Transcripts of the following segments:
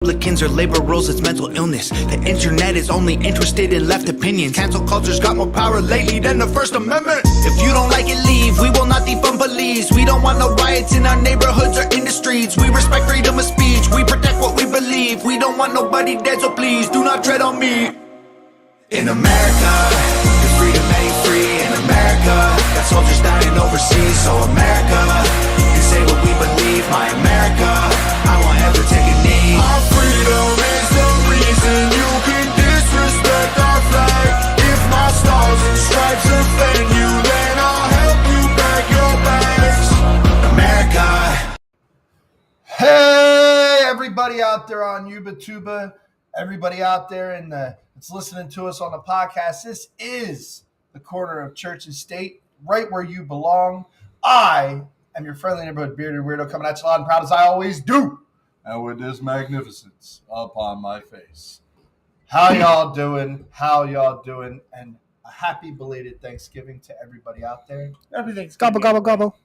Republicans or liberals, it's mental illness. The internet is only interested in left opinions. Cancel culture's got more power lately than the First Amendment. If you don't like it, leave. We will not defund police. We don't want no riots in our neighborhoods or in the streets. We respect freedom of speech. We protect what we believe. We don't want nobody dead, so please do not tread on me. In America, if freedom ain't free. In America, got soldiers dying overseas. So America, you say what we believe. My America, I won't ever take a knee. Our freedom is the reason you can disrespect our flag. If my stars and stripes offend you, then I'll help you pack your bags. America. Hey, everybody out there on Yuba, everybody out there that's listening to us on the podcast. This is the corner of church and state, right where you belong. I am your friendly neighborhood bearded weirdo, coming at you loud and proud as I always do, and with this magnificence upon my face. How y'all doing? And a happy belated Thanksgiving to everybody out there. Happy Thanksgiving. Gobble, gobble, gobble.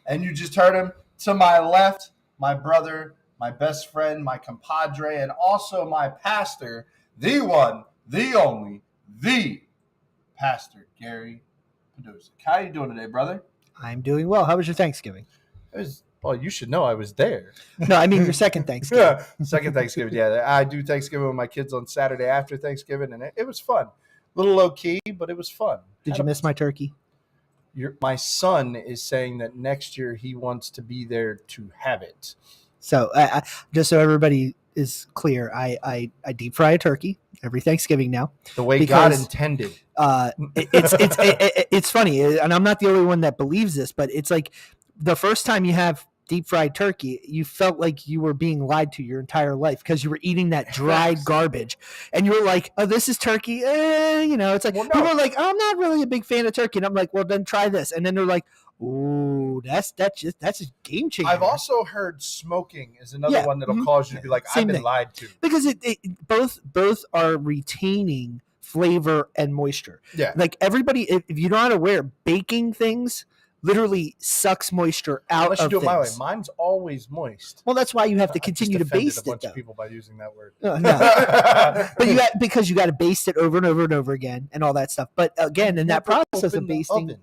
And you just heard him. To my left, my brother, my best friend, my compadre, and also my pastor, the one, the only, the Pastor Gary Padusic. How you doing today, brother? I'm doing well. How was your Thanksgiving? Well, you should know I was there. No, I mean your second Thanksgiving. Yeah, second Thanksgiving. Yeah, I do Thanksgiving with my kids on Saturday after Thanksgiving, and it was fun. A little low key, but it was fun. Did you miss my turkey? My son is saying that next year he wants to be there to have it. So, just so everybody is clear, I deep fry a turkey every Thanksgiving now. The way God intended. It's funny, and I'm not the only one that believes this, but it's like the first time you have deep fried turkey, you felt like you were being lied to your entire life because you were eating that dried garbage, and you were like, "Oh, this is turkey." It's like people are like, "I'm not really a big fan of turkey," and I'm like, "Well, then try this," and then they're like, "Ooh, that's a game changer." I've also heard smoking is another one that'll cause you to be like, "I've been lied to," because both are retaining flavor and moisture. Yeah, like everybody, if you're not aware, baking things literally sucks moisture out Unless you of do it things. my way. Mine's always moist. Well, that's why you have to continue to baste a bunch it. of people by using that word. No. But because you got to baste it over and over and over again and all that stuff. But again, in that process of basting,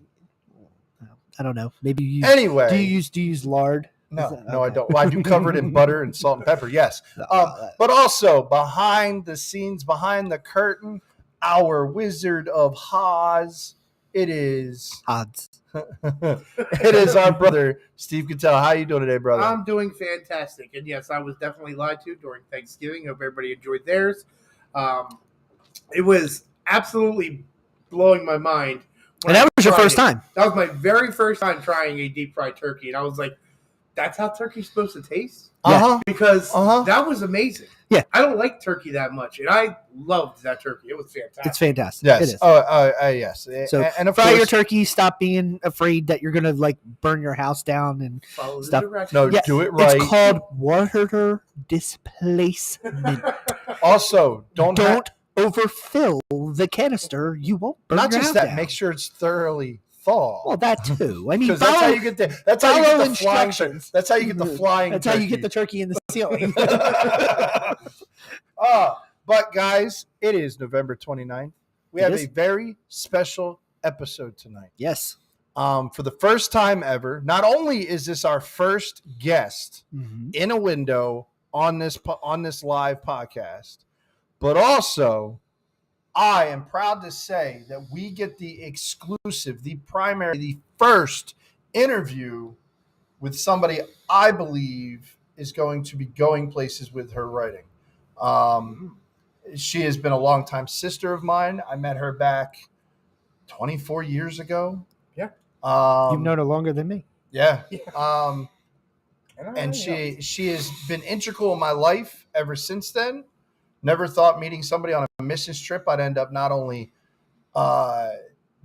I don't know. Maybe you use, anyway. Do you use lard? No, I don't. Well, I do cover it in butter and salt and pepper. Yes, but also behind the scenes, behind the curtain, our Wizard of Oz. It is our brother Steve Cattell. How you doing today, brother? I'm doing fantastic, and yes, I was definitely lied to during Thanksgiving. Hope everybody enjoyed theirs. It was absolutely blowing my mind. And that was your first time. That was my very first time trying a deep fried turkey, and I was like, "That's how turkey's supposed to taste." Because that was amazing. Yeah, I don't like turkey that much, and I loved that turkey. It was fantastic. It's fantastic. Yes. It is. Yes. So, and of fry course, your turkey. Stop being afraid that you're gonna burn your house down and follow stuff. the directions. No, do it right. It's called water displacement. Also, don't overfill the canister. You won't burn not your just house that. down. Make sure it's thoroughly thawed. Well, that too. I mean, that's how you get the flying. instructions. That's how you get the flying. That's how you get the turkey in the ceiling. But guys, it is November 29th. We have a very special episode tonight. Yes. For the first time ever, not only is this our first guest in a window on this live podcast, but also I am proud to say that we get the exclusive, the first interview with somebody I believe is going to be going places with her writing. She has been a longtime sister of mine. I met her back 24 years ago. Yeah. You've known her longer than me. Yeah. And she has been integral in my life ever since then. Never thought meeting somebody on a missions trip I'd end up not only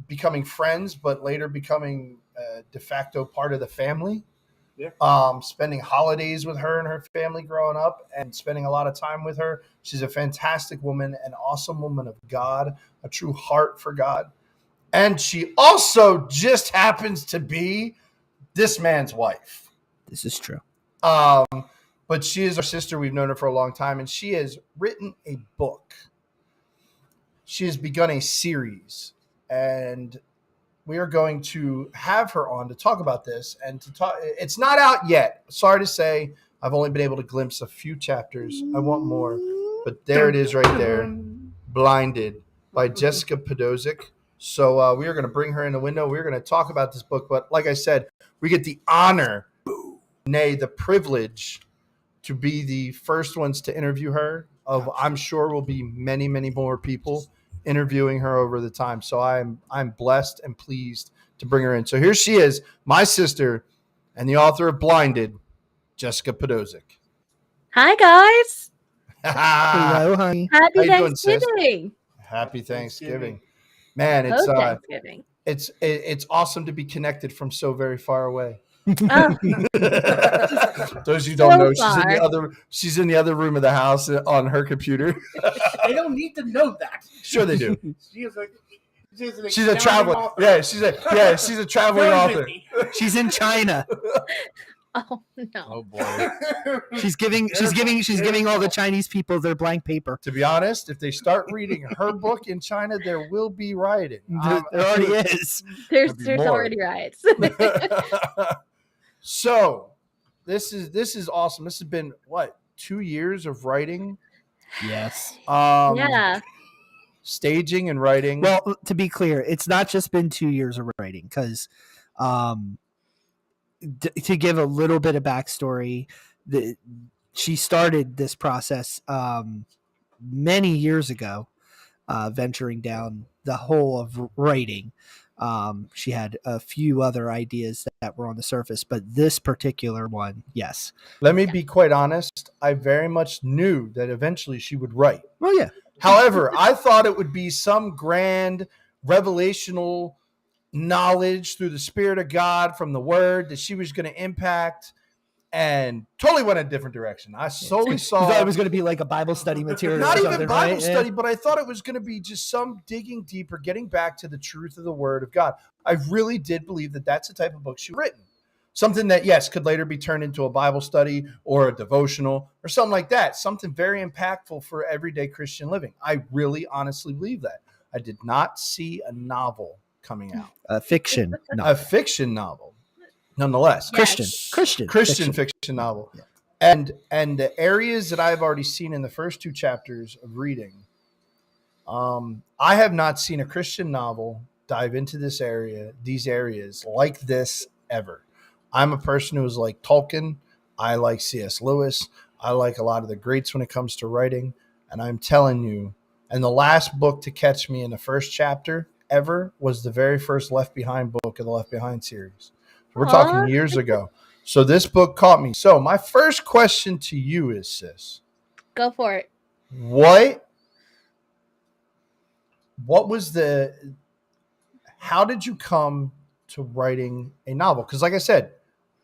becoming friends, but later becoming a de facto part of the family. Yeah. Spending holidays with her and her family growing up and spending a lot of time with her. She's a fantastic woman, an awesome woman of God, a true heart for God. And she also just happens to be this man's wife. This is true. but she is our sister. We've known her for a long time, and she has written a book. She has begun a series, and we are going to have her on to talk about this and to talk. It's not out yet. Sorry to say, I've only been able to glimpse a few chapters. I want more, but there it is right there. Blinded by Jessica Podolsky. So we are going to bring her in the window. We're going to talk about this book. But like I said, we get the honor, nay, the privilege to be the first ones to interview her. I'm sure will be many, many more people interviewing her over the time. So I'm blessed and pleased to bring her in. So here she is, my sister and the author of Blinded, Jessica Podolsky. Hi, guys. Hello, honey. How Happy you doing, sis? Thanksgiving. Happy Thanksgiving. Man, Post Thanksgiving. it's awesome to be connected from so very far away. Oh, Those of you who don't know, far. she's in the other room of the house on her computer. They don't need to know that. Sure they do. She's a She's a traveler. author. Yeah, she's a traveling Very author. busy. She's in China. oh no. Boy. She's giving all the Chinese people their blank paper. To be honest, if they start reading her book in China, there will be rioting. There already is. There's There'll be more. already riots. So this is awesome. This has been what, 2 years of writing? Yes. Yeah. Staging and writing. Well, to be clear, it's not just been 2 years of writing because to give a little bit of backstory, she started this process many years ago, venturing down the hole of writing. She had a few other ideas that were on the surface, but this particular one, yes. Let me be quite honest. I very much knew that eventually she would write. Well, yeah. However, I thought it would be some grand revelational knowledge through the Spirit of God from the Word that she was going to impact, and totally went a different direction. I solely You saw thought it was going to be like a Bible study material. not or even something, Bible right? study, Yeah. but I thought it was going to be just some digging deeper, getting back to the truth of the Word of God. I really did believe that that's the type of book she written. Something that, yes, could later be turned into a Bible study or a devotional or something like that. Something very impactful for everyday Christian living. I really honestly believe that. I did not see a novel coming out. Fiction. No. A fiction novel, nonetheless. Yes. Christian fiction novel. Yeah. And the areas that I've already seen in the first 2 chapters of reading, I have not seen a Christian novel dive into these areas like this ever. I'm a person who's like Tolkien. I like C.S. Lewis. I like a lot of the greats when it comes to writing. And I'm telling you, and the last book to catch me in the first chapter ever was the very first Left Behind book of the Left Behind series. We're talking years ago. So this book caught me. So my first question to you is, sis, Go for it. how did you come to writing a novel? Because like I said,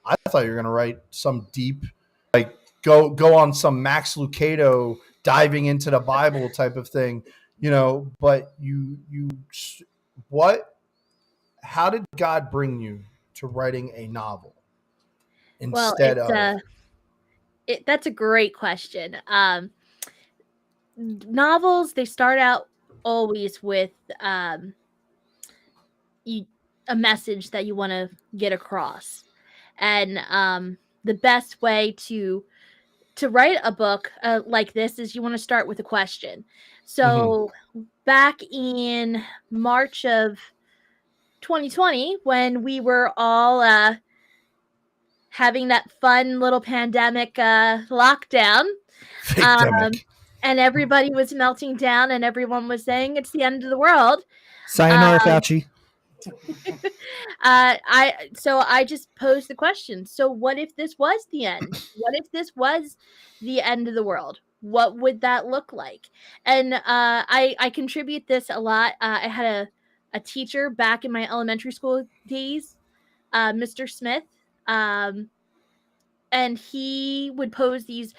I thought you were going to write some deep, like go on some Max Lucado diving into the Bible type of thing, but how did God bring you to writing a novel instead of? That's a great question. Novels, they start out always with a message that you want to get across. And the best way to write a book like this is you want to start with a question. So back in March of 2020, when we were all having that fun little pandemic lockdown, and everybody was melting down and everyone was saying it's the end of the world. Sayonara, Fauci. I just posed the question. So what if this was the end? What if this was the end of the world? What would that look like? And I contribute this a lot. I had a teacher back in my elementary school days, Mr. Smith, and he would pose these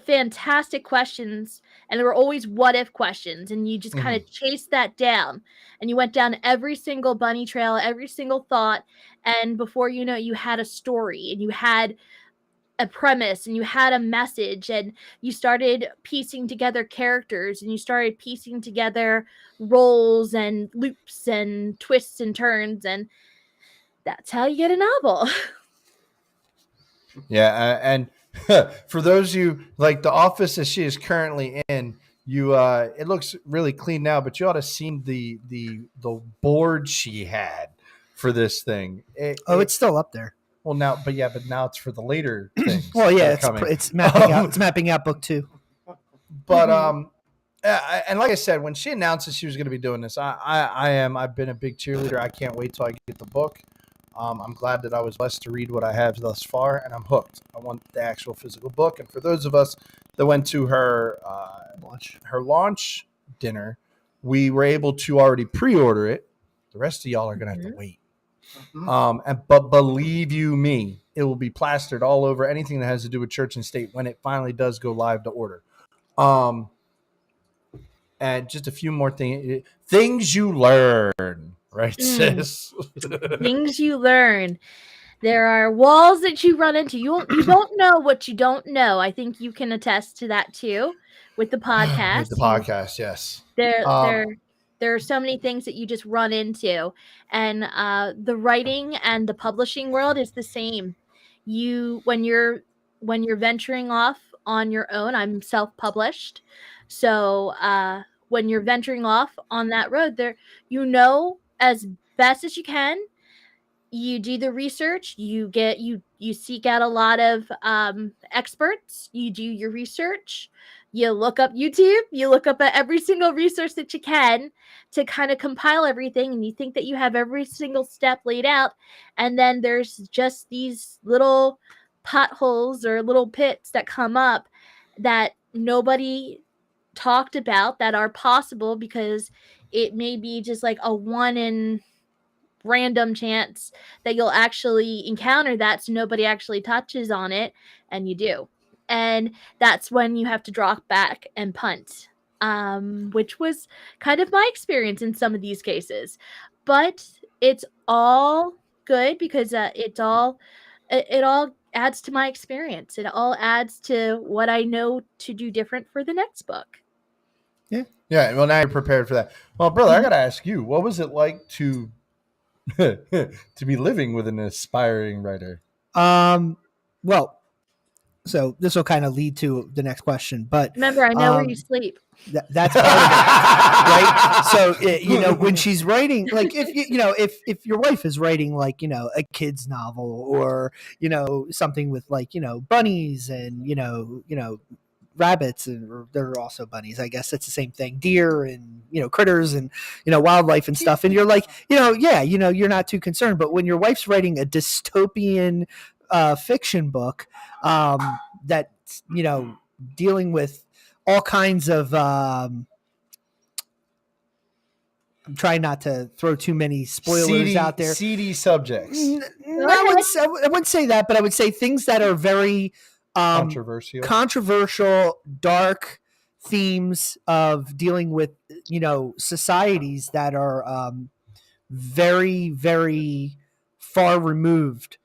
fantastic questions, and there were always what if questions, and you just kind of chased that down, and you went down every single bunny trail, every single thought, and before you know it, you had a story, and you had a premise and you had a message and you started piecing together characters and you started piecing together roles and loops and twists and turns, and that's how you get a novel. Yeah, and for those of you like the office that she is currently in, you it looks really clean now, but you ought to seen the board she had for this thing. It's still up there. Well, but now it's for the later things. Well, yeah, that are coming. it's mapping out. It's mapping out book 2. But and like I said, when she announced that she was going to be doing this, I've been a big cheerleader. I can't wait till I get the book. I'm glad that I was blessed to read what I have thus far, and I'm hooked. I want the actual physical book. And for those of us that went to her launch dinner, we were able to already pre-order it. The rest of y'all are going to have to wait. But believe you me, it will be plastered all over anything that has to do with church and state when it finally does go live to order. And just a few more things you learn, right, sis? Things you learn. There are walls that you run into. You don't know what you don't know. I think you can attest to that too with the podcast. With the podcast, yes. There are so many things that you just run into, and the writing and the publishing world is the same. When you're venturing off on your own, I'm self-published, so when you're venturing off on that road, as best as you can, you do the research, you seek out a lot of experts, you do your research, you look up YouTube, you look up at every single resource that you can to kind of compile everything, and you think that you have every single step laid out, and then there's just these little potholes or little pits that come up that nobody talked about that are possible because it may be just like a one in random chance that you'll actually encounter that, so nobody actually touches on it, and you do. And that's when you have to drop back and punt, which was kind of my experience in some of these cases. But it's all good because it all adds to my experience. It all adds to what I know to do different for the next book. Yeah. Well, now you're prepared for that. Well, brother, I got to ask you, what was it like to be living with an aspiring writer? Well, so this will kind of lead to the next question, but remember, I know where you sleep. That's part of it, right? So when she's writing, like if your wife is writing like a kid's novel or something with like bunnies and rabbits, and there are also bunnies, I guess that's the same thing, deer and critters and wildlife and stuff, and you're like you're not too concerned. But when your wife's writing a dystopian fiction book that's dealing with all kinds of I'm trying not to throw too many spoilers out there, seedy subjects. I wouldn't say that, but I would say things that are very controversial, dark themes of dealing with societies that are very, very far removed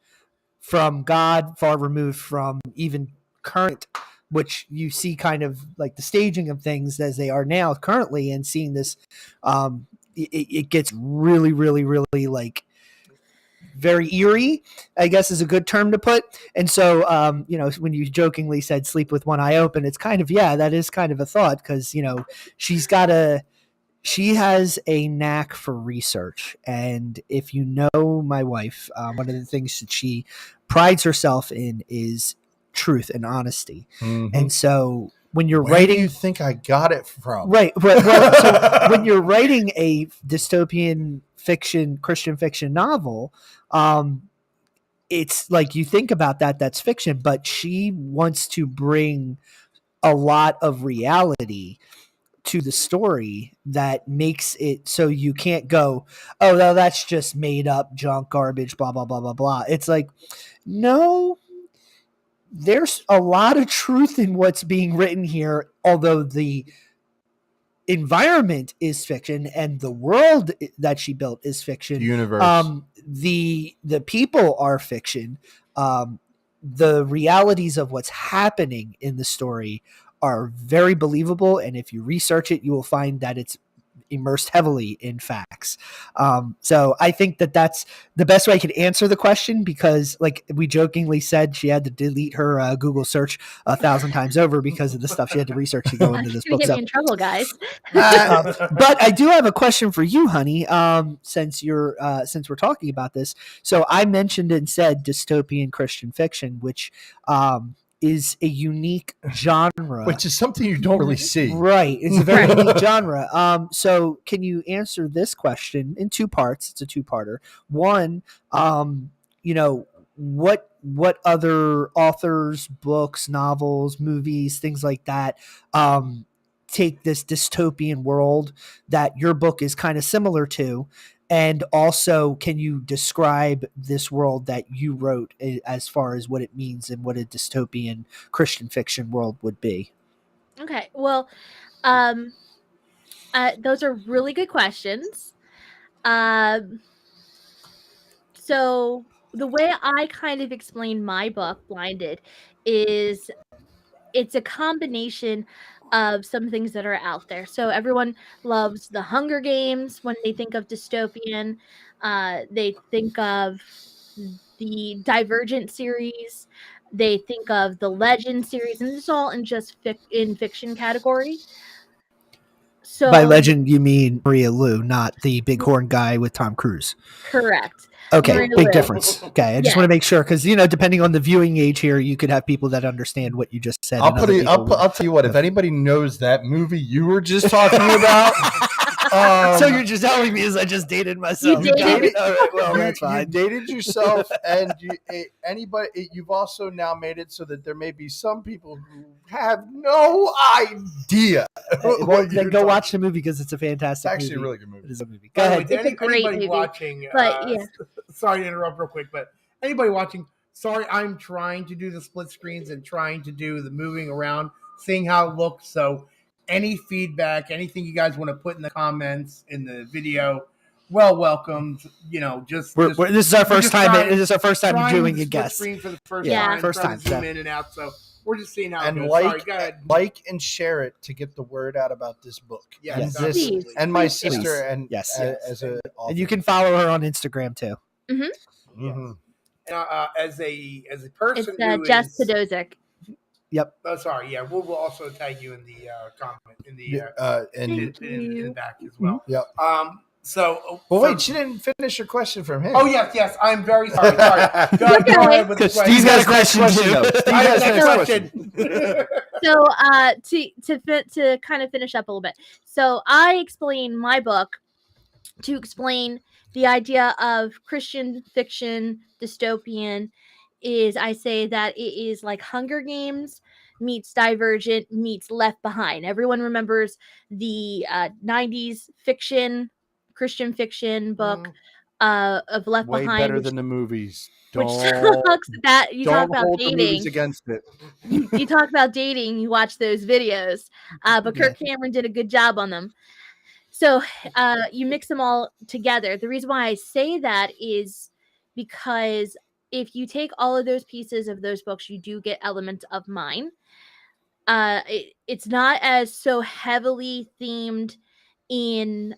from God, far removed from even current, which you see kind of like the staging of things as they are now currently, and seeing this it gets really, really, really like very eerie, I guess is a good term to put. And so, when you jokingly said sleep with one eye open, it's kind of, that is kind of a thought, because, she has a knack for research. And if you know my wife, one of the things that she prides herself in is truth and honesty. Mm-hmm. And so when you're writing, do you think I got it from? Right. So when you're writing a dystopian fiction, Christian fiction novel, it's like you think about that's fiction, but she wants to bring a lot of reality to the story that makes it so you can't go, oh, no, that's just made up junk, garbage, blah, blah, blah, blah, blah. It's like, no, there's a lot of truth in what's being written here, although the environment is fiction and the world that she built is fiction. The universe. The people are fiction. the realities of what's happening in the story are very believable. And if you research it, you will find that it's immersed heavily in facts. So I think that that's the best way I could answer the question, because like we jokingly said, she had to delete her Google search 1,000 times over because of the stuff she had to research to go into this You're book. gonna get me in trouble, guys. But I do have a question for you, honey. Since we're talking about this, so I mentioned and said dystopian Christian fiction, which is a unique genre, Which is something you don't really see. right? It's a very unique genre. So can you answer this question in two parts? It's a two-parter. One, what other authors, books, novels, movies, things like that take this dystopian world that your book is kind of similar to? And also, can you describe this world that you wrote as far as what it means and what a dystopian Christian fiction world would be? Okay. Well, those are really good questions. So the way I kind of explain my book, Blinded, is it's a combination of some things that are out there. So everyone loves the Hunger Games when they think of dystopian. They think of the Divergent series. They think of the Legend series, and it's all in just in fiction category. So By legend, you mean Maria Lou, not the bighorn guy with Tom Cruise. correct. Okay, Maria big Lou. difference. Okay, I just Yes. want to make sure, because depending on the viewing age here, you could have people that understand what you just said. I'll and other people I'll tell you what. If anybody knows that movie you were just talking about, so you're just telling me is I just dated myself. You dated- Got it. All right, well, you, that's you fine. dated yourself, and you've also now made it so that there may be some people who have no idea. Well, what then you're go talking- watch the movie because it's a It's fantastic actually a movie. really good movie. It is a movie. By Go the way, ahead. to It's a great anybody movie. watching, But, yeah. sorry to interrupt real quick, but anybody watching, sorry, I'm trying to do the split screens and trying to do the moving around, seeing how it looks. So any feedback, anything you guys want to put in the comments in the video, welcomed. This This is our first time. trying- This is our first time trying doing the a split guest. screen for the first Yeah. time, First trying time, to zoom so. in and out. So we're just seeing how it And goes. Sorry, like, go ahead. and share it to get the word out about this book. Yes, and absolutely. Please. and my Please. sister, and Yes. as a And you can follow her on Instagram too. Mhm. As a person It's who Jess is, Podozic. oh, sorry, yeah, we'll also tag you in the comment in the and in back as well. Yep. So, But wait, she didn't finish your question from him. oh yes, I'm very sorry. Go ahead Okay. with the Because question. Steve's got a question too. I have Steve's next got a question. So to kind of finish up a little bit. So I explain my book to explain the idea of Christian fiction dystopian is I say that it is like Hunger Games meets Divergent meets Left Behind. Everyone remembers the 90s Christian fiction book of Left Way Behind, better which, than the movies. which Don't, talks that you talk don't about hold the movies dating. against it. You talk about dating, you watch those videos. But Kirk Cameron did a good job on them. So you mix them all together. The reason why I say that is because if you take all of those pieces of those books, you do get elements of mine. It's not as so heavily themed in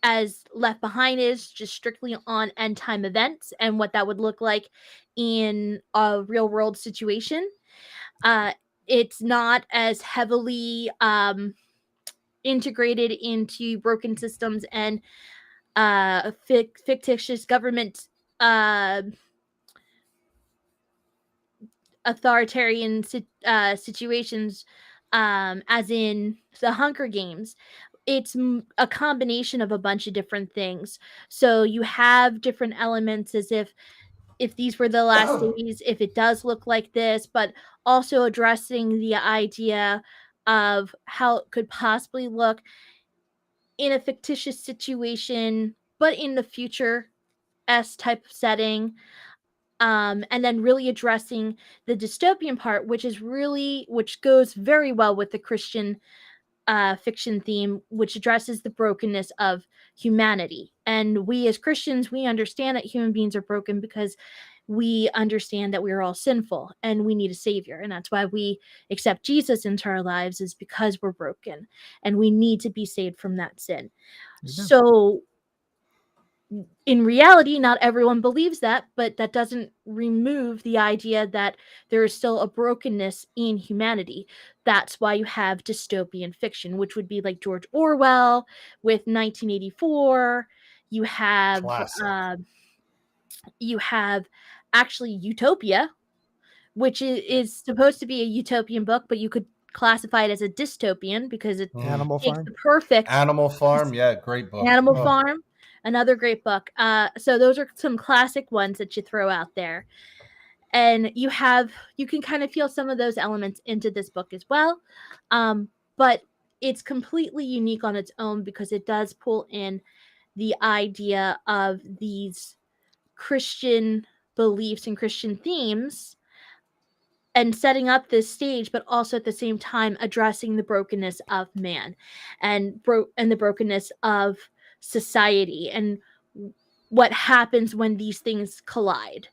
as Left Behind is, just strictly on end time events and what that would look like in a real world situation. It's not as heavily integrated into broken systems and fictitious government authoritarian situations, as in the Hunger Games. It's a combination of a bunch of different things. So you have different elements as if these were the last days, if it does look like this, but also addressing the idea of how it could possibly look in a fictitious situation, but in the future S type of setting. And then really addressing the dystopian part, which goes very well with the Christian fiction theme, which addresses the brokenness of humanity. And we as Christians, we understand that human beings are broken because we understand that we're all sinful and we need a savior. And that's why we accept Jesus into our lives, is because we're broken and we need to be saved from that sin. So in reality, not everyone believes that, but that doesn't remove the idea that there is still a brokenness in humanity. That's why you have dystopian fiction, which would be like George Orwell with 1984. You have Classic. you have actually Utopia, which is supposed to be a utopian book, but you could classify it as a dystopian because it Animal takes Farm. the perfect Animal Farm, yeah, great book. Animal Oh. Farm, another great book. So those are some classic ones that you throw out there. And you can kind of feel some of those elements into this book as well. But it's completely unique on its own because it does pull in the idea of these Christian beliefs and Christian themes and setting up this stage, but also at the same time addressing the brokenness of man and the brokenness of society and what happens when these things collide.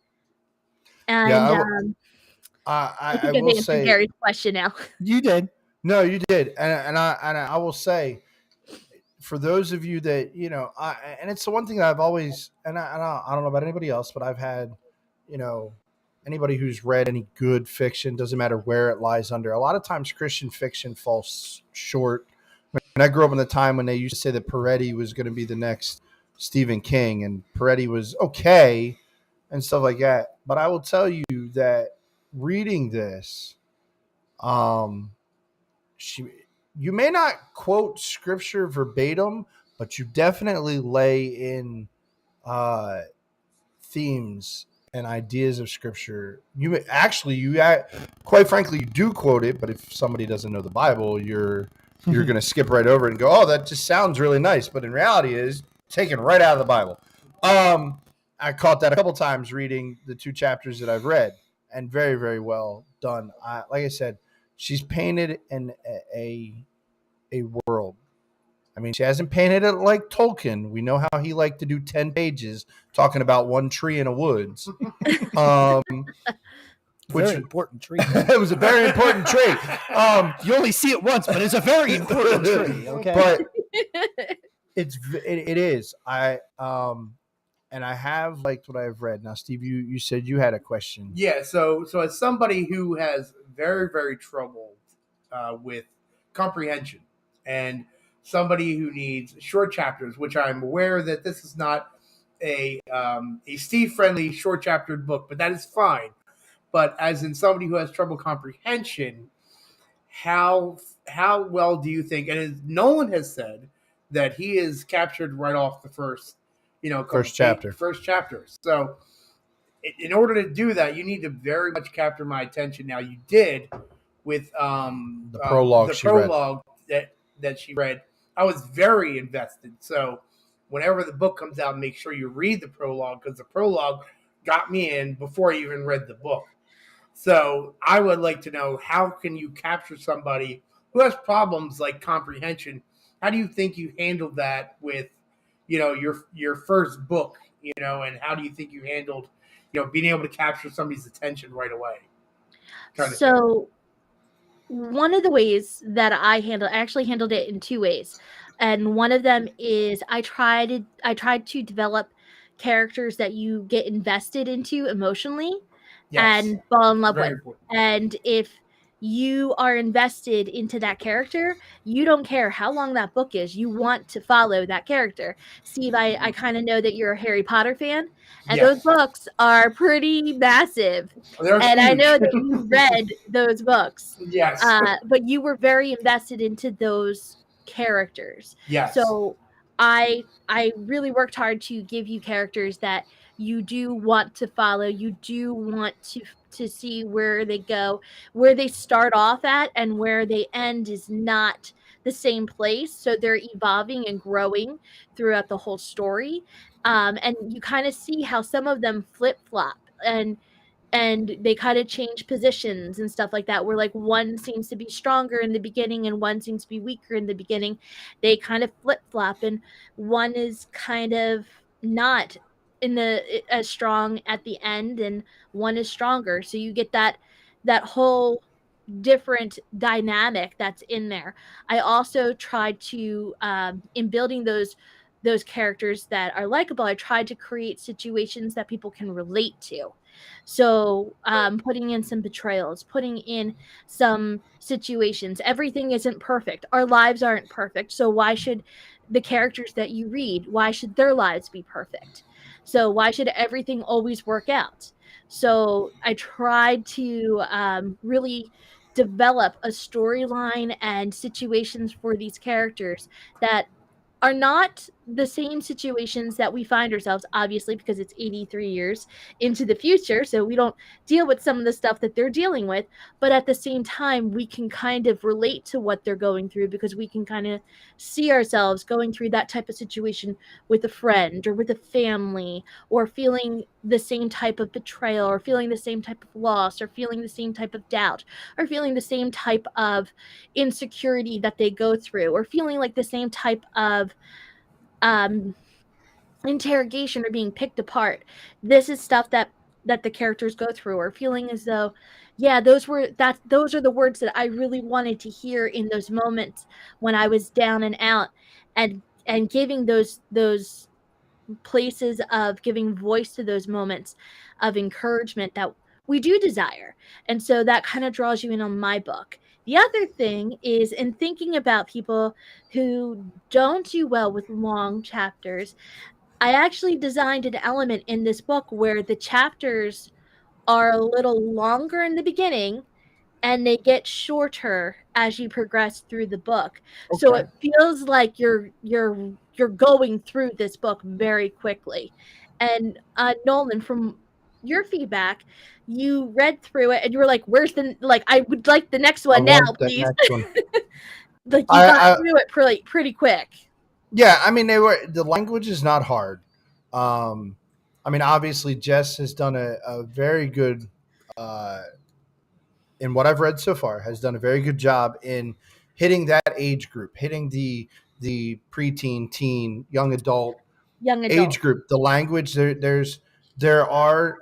And Yeah, I I think I've will answered say Gary's question now. You did. no, you did, and I will say, for those of you that and it's the one thing that I've always, I don't know about anybody else, but I've had, anybody who's read any good fiction, doesn't matter where it lies under. A lot of times, Christian fiction falls short. And I grew up in the time when they used to say that Peretti was going to be the next Stephen King, and Peretti was okay and stuff like that. But I will tell you that reading this, she you may not quote scripture verbatim, but you definitely lay in themes and ideas of scripture. Quite frankly, you do quote it, but if somebody doesn't know the Bible, you're going to skip right over it and go, "Oh, that just sounds really nice," but in reality, it is taken right out of the Bible. I caught that a couple times reading the 2 chapters that I've read, and very, very well done. Like I said, she's painted in a world. I mean, she hasn't painted it like Tolkien. We know how he liked to do 10 pages talking about one tree in a woods. Which Very important tree. it was a very important tree. You only see it once, but it's a very important tree. Okay. But it is. And I have liked what I've read. Now, Steve, you said you had a question. Yeah, so as somebody who has very, very trouble with comprehension, and somebody who needs short chapters, which I'm aware that this is not a Steve-friendly short chaptered book, but that is fine. But as in somebody who has trouble comprehension, how well do you think? And as Nolan has said that he is captured right off the first chapter. So in order to do that, you need to very much capture my attention. Now you did with the prologue that she read. I was very invested. So whenever the book comes out, make sure you read the prologue, because the prologue got me in before I even read the book. So I would like to know, how can you capture somebody who has problems like comprehension? How do you think you handled that with, your first book, and how do you think you handled, being able to capture somebody's attention right away? So one of the ways that I actually handled it in 2 ways. And one of them is I tried to develop characters that you get invested into emotionally. Yes. And fall in love with. Important. And if you are invested into that character, you don't care how long that book is. You want to follow that character. Steve, I kind of know that you're a Harry Potter fan, and those books are pretty massive. And huge. I know that you read those books. Yes. But you were very invested into those characters. Yes. So I really worked hard to give you characters that you do want to follow. You do want to see where they go, where they start off at, and where they end is not the same place. So they're evolving and growing throughout the whole story. And you kind of see how some of them flip-flop and they kind of change positions and stuff like that, where like one seems to be stronger in the beginning and one seems to be weaker in the beginning. They kind of flip-flop, and one is kind of not as strong at the end, and one is stronger. So you get that whole different dynamic that's in there. I also tried to in building those characters that are likable, I tried to create situations that people can relate to. So putting in some betrayals, putting in some situations. Everything isn't perfect. Our lives aren't perfect. So why should the characters that you read, why should their lives be perfect? So why should everything always work out? So I tried to really develop a storyline and situations for these characters that are not the same situations that we find ourselves, obviously, because it's 83 years into the future. So we don't deal with some of the stuff that they're dealing with. But at the same time, we can kind of relate to what they're going through because we can kind of see ourselves going through that type of situation with a friend or with a family, or feeling the same type of betrayal, or feeling the same type of loss, or feeling the same type of doubt, or feeling the same type of insecurity that they go through, or feeling like the same type of um interrogation or being picked apart. This is stuff that the characters go through, or feeling as though, yeah, those are the words that I really wanted to hear in those moments when I was down and out, and giving those places of giving voice to those moments of encouragement that we do desire. And so that kind of draws you in on my book. The other thing is, in thinking about people who don't do well with long chapters, I actually designed an element in this book where the chapters are a little longer in the beginning and they get shorter as you progress through the book. So Okay. it feels like you're going through this book very quickly. And Nolan, from your feedback, you read through it and you were like, "Where's the like? I would like the next I one now, want that please." next one. Like you got I through it pretty quick. Yeah, I mean the language is not hard. I mean, obviously Jess has done a very good uh, in what I've read so far, has done a very good job in hitting that age group, hitting the preteen, teen, young adult Young adult. age group. The language there are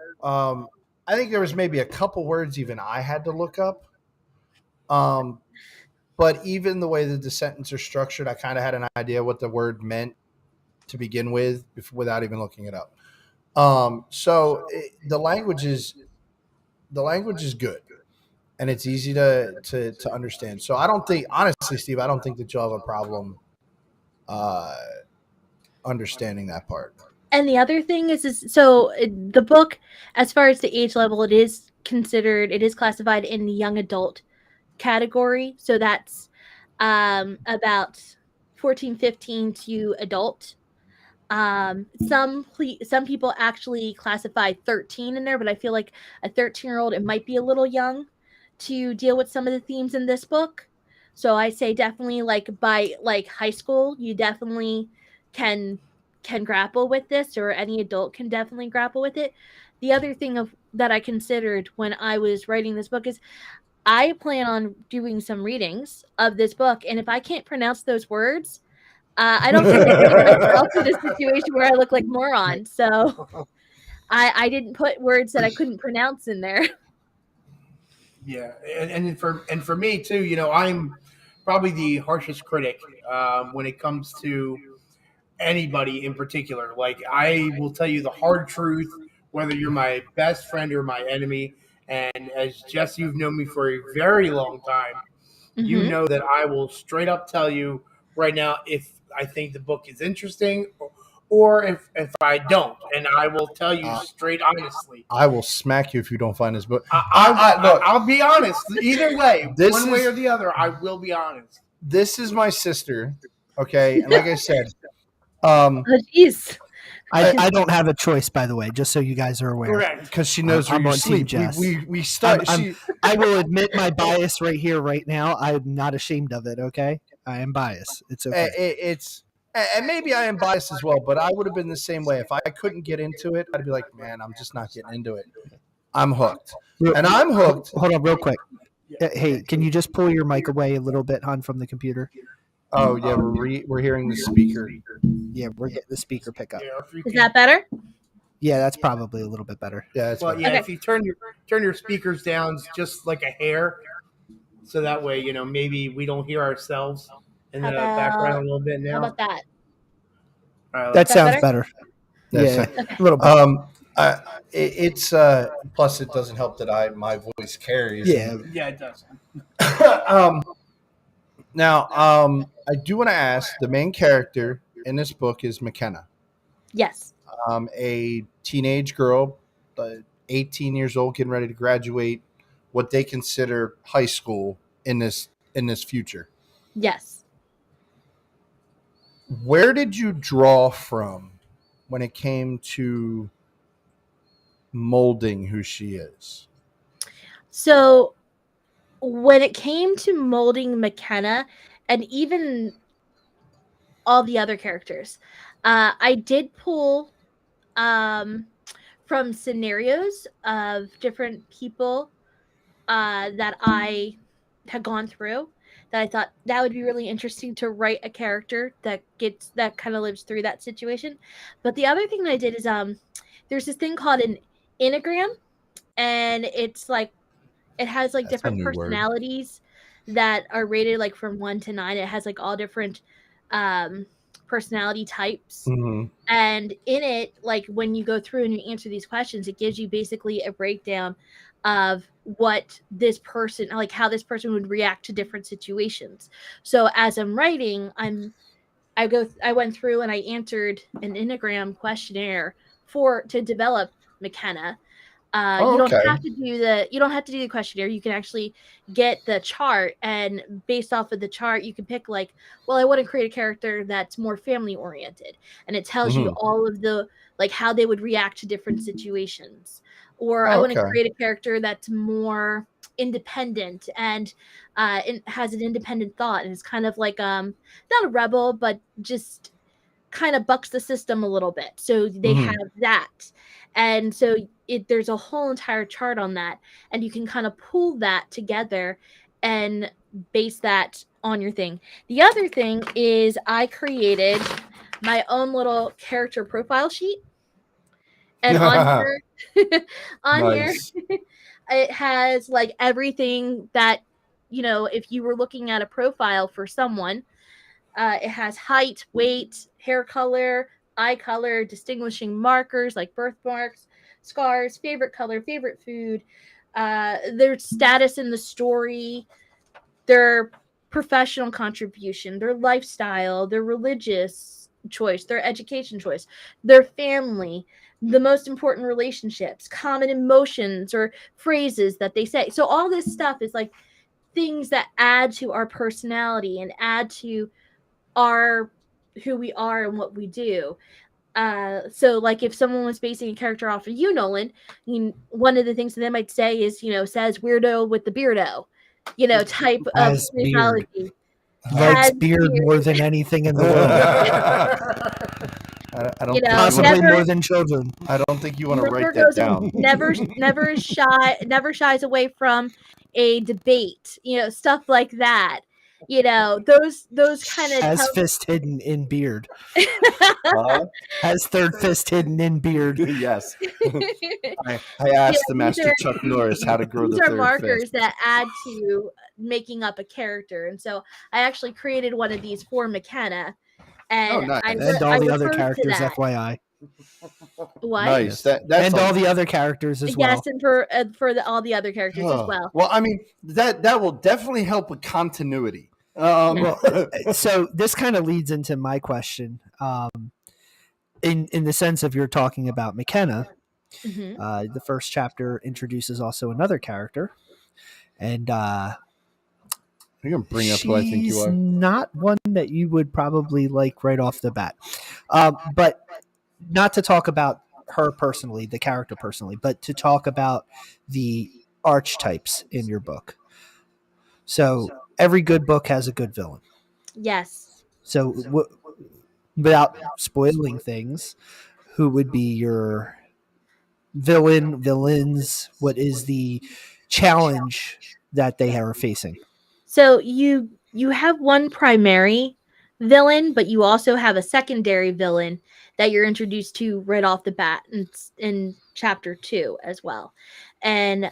I think there was maybe a couple words even I had to look up. But even the way that the sentence are structured, I kind of had an idea what the word meant to begin with without even looking it up. The language is good, and it's easy to understand. So I don't think, honestly, Steve, I don't think that you'll have a problem uh, understanding that part. And the other thing is so the book, as far as the age level, it is classified in the young adult category. So that's about 14, 15 to adult. Some people actually classify 13 in there, but I feel like a 13-year-old, it might be a little young to deal with some of the themes in this book. So I say definitely, like, by like high school, you definitely can grapple with this, or any adult can definitely grapple with it. The other thing of that I considered when I was writing this book is I plan on doing some readings of this book, and if I can't pronounce those words, I don't feel like getting myself in a situation where I look like moron. So I didn't put words that I couldn't pronounce in there. Yeah, and for me too, I'm probably the harshest critic when it comes to anybody in particular. Like, I will tell you the hard truth, whether you're my best friend or my enemy. And as Jess, you've known me for a very long time. You Mhm. know that I will straight up tell you right now if I think the book is interesting, or if I don't, and I will tell you Uh, straight honestly. I will smack you if you don't find this book. I'll, Look, I'll be honest. Either way, this one way is or the other, I will be honest. this is my sister, okay? And like I said, um, Oh, jeez. I don't have a choice, by the way, just so you guys are aware. Correct. because she knows where I'm you on Team sleep. Jess. We start. I will admit my bias right here, right now. I'm not ashamed of it. Okay, I am biased. It's okay. It's and maybe I am biased as well, but I would have been the same way if I couldn't get into it. I'd be like, man, I'm just not getting into it. I'm hooked, and I'm hooked. Hold on, real quick. Hey, can you just pull your mic away a little bit, hon, from the computer? Oh yeah, we're hearing the speaker. Yeah, we're getting the speaker pickup. Yeah, Is that better? Yeah, that's probably a little bit better. Yeah, that's Well, better. yeah, Okay. if you turn your speakers down just like a hair, so that way maybe we don't hear ourselves in How the about background a little bit now. how about that? All right, That that sounds better? better. That's Yeah, it. a little bit. It's plus it doesn't help that my voice carries. Yeah. yeah, it does. Now, I do want to ask. The main character in this book is McKenna, Yes. a teenage girl, 18 years old, getting ready to graduate what they consider high school in this future. Yes. Where did you draw from when it came to molding who she is? So when it came to molding McKenna and even all the other characters, I did pull from scenarios of different people that I had gone through that I thought that would be really interesting to write a character that kind of lives through that situation. But the other thing that I did is there's this thing called an enneagram, and it's like it has like That's a different new word. personalities that are rated like from 1 to 9. It has like all different personality types. Mm-hmm. And in it, like when you go through and you answer these questions, it gives you basically a breakdown of what this person, like how this person would react to different situations. So as I'm writing, I went through and I answered an Enneagram questionnaire to develop McKenna. You don't Okay. have to do the questionnaire. You can actually get the chart, and based off of the chart, you can pick like, well, I want to create a character that's more family oriented, and it tells you Mhm. all of the like how they would react to different situations. Or I Oh, want to okay. create a character that's more independent and it has an independent thought, and it's kind of like not a rebel, but just kind of bucks the system a little bit. So they Mhm. have that. And so there's a whole entire chart on that, and you can kind of pull that together and base that on your thing. The other thing is I created my own little character profile sheet, and on here Nice. it has like everything that if you were looking at a profile for someone. It has height, weight, hair color, eye color, distinguishing markers like birthmarks, scars, favorite color, favorite food, their status in the story, their professional contribution, their lifestyle, their religious choice, their education choice, their family, the most important relationships, common emotions or phrases that they say. So all this stuff is like things that add to our personality and add to are who we are and what we do. So like if someone was basing a character off of you, Nolan, one of the things that they might say is, says weirdo with the beardo, type of Has beard. mythology. Likes Has beard beard. more than anything in the world. I don't You know, think Possibly never- more than children. I don't think you want to Never write that goes down. never shies away from a debate, stuff like that. Those kind of Has fist hidden in beard. Huh? Has third fist hidden in beard. Yes. I asked the these master are- Chuck Norris how to grow these the are third markers fist. that add to making up a character. And so I actually created one of these for McKenna, and Oh, nice. And I all the other referred to characters, that. FYI. What? Nice. That's And all the other characters as well. Yes, and for all the other characters as well. Well, I mean that will definitely help with continuity. So this kind of leads into my question. In the sense of you're talking about McKenna, Mhm. the first chapter introduces also another character, and You're gonna bring up who I think you she's are. not one that you would probably like right off the bat. But not to talk about her personally, the character personally, but to talk about the archetypes in your book. So every good book has a good villain. Yes. So without spoiling things, who would be your villains? What is the challenge that they are facing? So you have one primary villain, but you also have a secondary villain that you're introduced to right off the bat in chapter 2 as well. And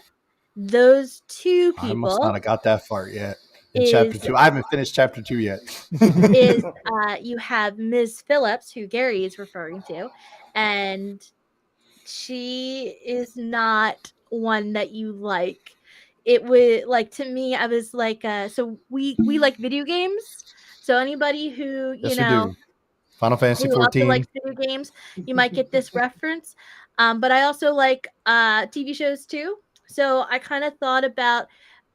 those two I must not people have got that far yet in chapter is 2. I haven't finished chapter 2 yet. is you have Ms. Phillips, who Gary is referring to, and she is not one that you like. It would like to me, I was like, so we like video games. So anybody who, Yes, we do. Final Fantasy who also 14. likes video games, you might get this reference. But I also like TV shows too. So I kind of thought about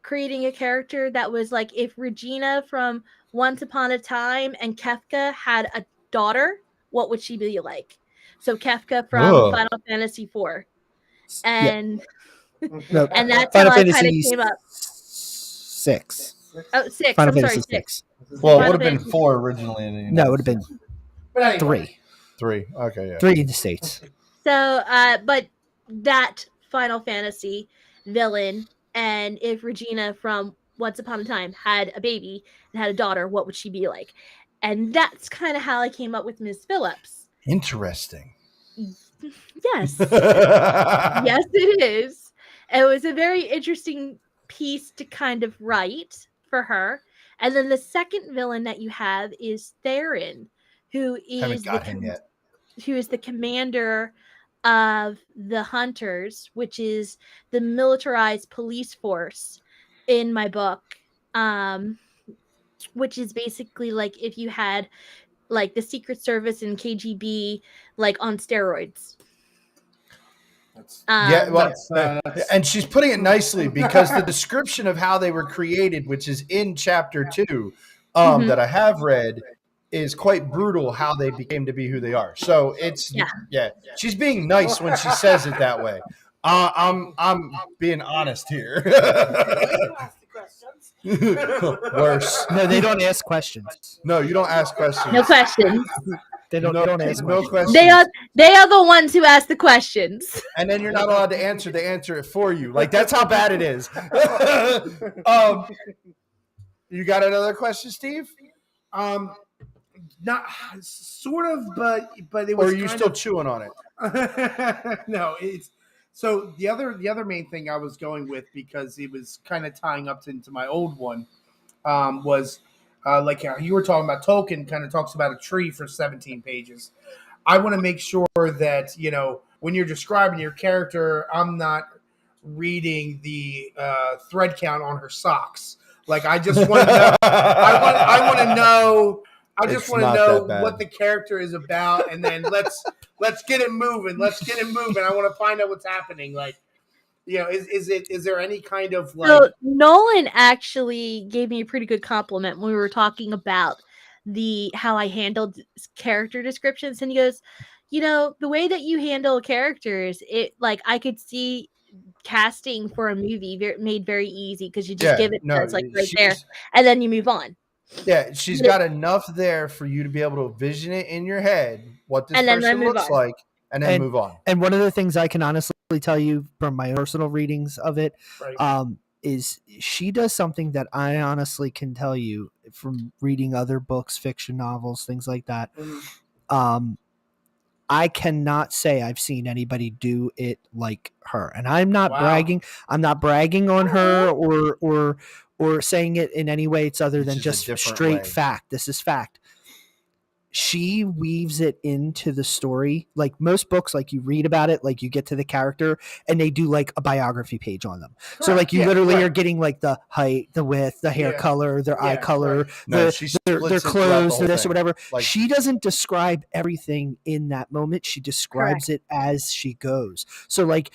creating a character that was like if Regina from Once Upon a Time and Kefka had a daughter, what would she be like? So Kefka from Ugh. Final Fantasy IV. Yeah. And No, and that's Final how I kind of Fantasy came up. 6. Oh, 6. Final I'm sorry, Fantasy 6. 6. Well, it Final would have been Fantasy- 4 originally. In the No, it would have been But anyway, 3. 3. Okay, yeah. 3 in the States. So, but that Final Fantasy villain, and if Regina from Once Upon a Time had a baby and had a daughter, what would she be like? And that's kind of how I came up with Ms. Phillips. Interesting. Yes. Yes, it is. It was a very interesting piece to kind of write for her. And then the second villain that you have is Theron, who Haven't is got him yet. who is the commander of the Hunters, which is the militarized police force in my book. Which is basically like if you had like the Secret Service and KGB like on steroids. Yeah, well, that's- and she's putting it nicely because the description of how they were created, which is in chapter 2, Mhm. that I have read, is quite brutal how they became to be who they are. So it's Yeah. she's being nice when she says it that way. I'm being honest here. Worse. No, they don't ask questions. No, you don't ask questions. No questions. They don't ask no questions. questions. They are the ones who ask the questions. And then you're not allowed to answer. They answer it for you. Like that's how bad it is. You got another question, Steve? Not sort of, but it Or was. are you still chewing on it? No, it's so the other main thing I was going with, because it was kind of tying up into my old one, was like how you were talking about. Tolkien kind of talks about a tree for 17 pages. I want to make sure that, you know, when you're describing your character, I'm not reading the thread count on her socks. Like I just want to know. I want to know. I just It's want to not know that bad. what the character is about, and then let's get it moving. Let's get it moving. I want to find out what's happening. Like, you know, is there any kind of like? So Nolan actually gave me a pretty good compliment when we were talking about how I handled character descriptions, and he goes, you know, the way that you handle characters, it like I could see casting for a movie made very easy because you just give it to us like right there, and then you move on. Yeah, she's got enough there for you to be able to vision it in your head what this And then person move looks on. like, and then move on. And one of the things I can honestly tell you from my personal readings of it, Right. is she does something that I honestly can tell you from reading other books, fiction novels, things like that. I cannot say I've seen anybody do it like her, and I'm not bragging. I'm not bragging on her or saying it in any way. It's other than just straight fact. This is fact. She weaves it into the story. Like most books, like you read about it, like you get to the character and they do like a biography page on them. Correct. So like you literally are getting like the height, the width, the hair color, their eye color, their clothes, or this or whatever. Like, she doesn't describe everything in that moment. She describes it as she goes. So like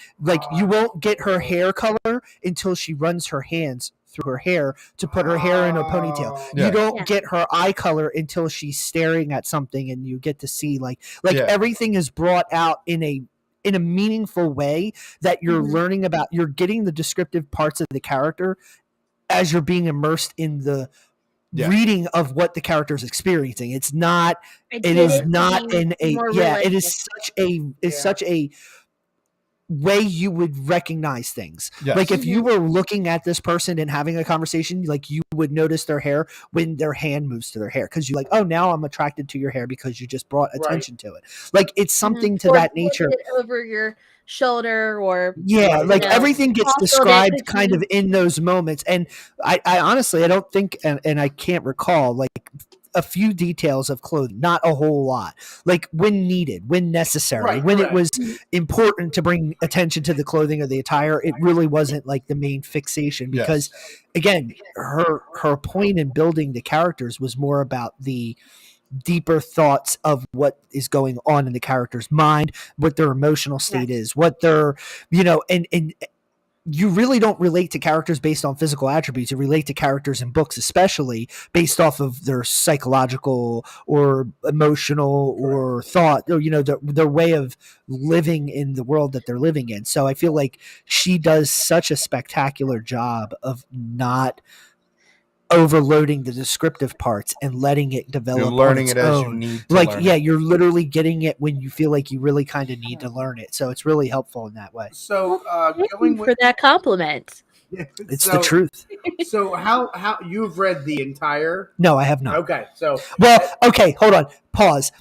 you won't get her hair color until she runs her hands through her hair to put her hair in a ponytail. You don't get her eye color until she's staring at something, and you get to see like everything is brought out in a meaningful way that you're learning about. You're getting the descriptive parts of the character as you're being immersed in the reading of what the character is experiencing. It's not. It is not in a. Yeah, it is such a. It's such a way you would recognize things. Yes. Like if you were looking at this person and having a conversation, like you would notice their hair when their hand moves to their hair because you're like, oh, now I'm attracted to your hair because you just brought attention to it. Like it's something to Or that put nature. it over your shoulder, or Yeah, like everything gets toppled it described kind between- of in those moments. And I honestly, I don't think, and I can't recall like a few details of clothing, not a whole lot. Like when needed, when necessary, Right, when correct. it was important to bring attention to the clothing or the attire, it really wasn't like the main fixation because again, her point in building the characters was more about the deeper thoughts of what is going on in the character's mind, what their emotional state is, what their, and you really don't relate to characters based on physical attributes. You relate to characters in books, especially based off of their psychological or emotional or thought, or their way of living in the world that they're living in. So I feel like she does such a spectacular job of not overloading the descriptive parts and letting it develop. You're learning on its it as you own. need to Like, learn yeah, it. you're literally getting it when you feel like you really kind of need to learn it. So it's really helpful in that way. So Thank going you with for that compliment. It's the truth. So how you've read the entire? No, I have not. Okay, so Well, okay, hold on. Pause.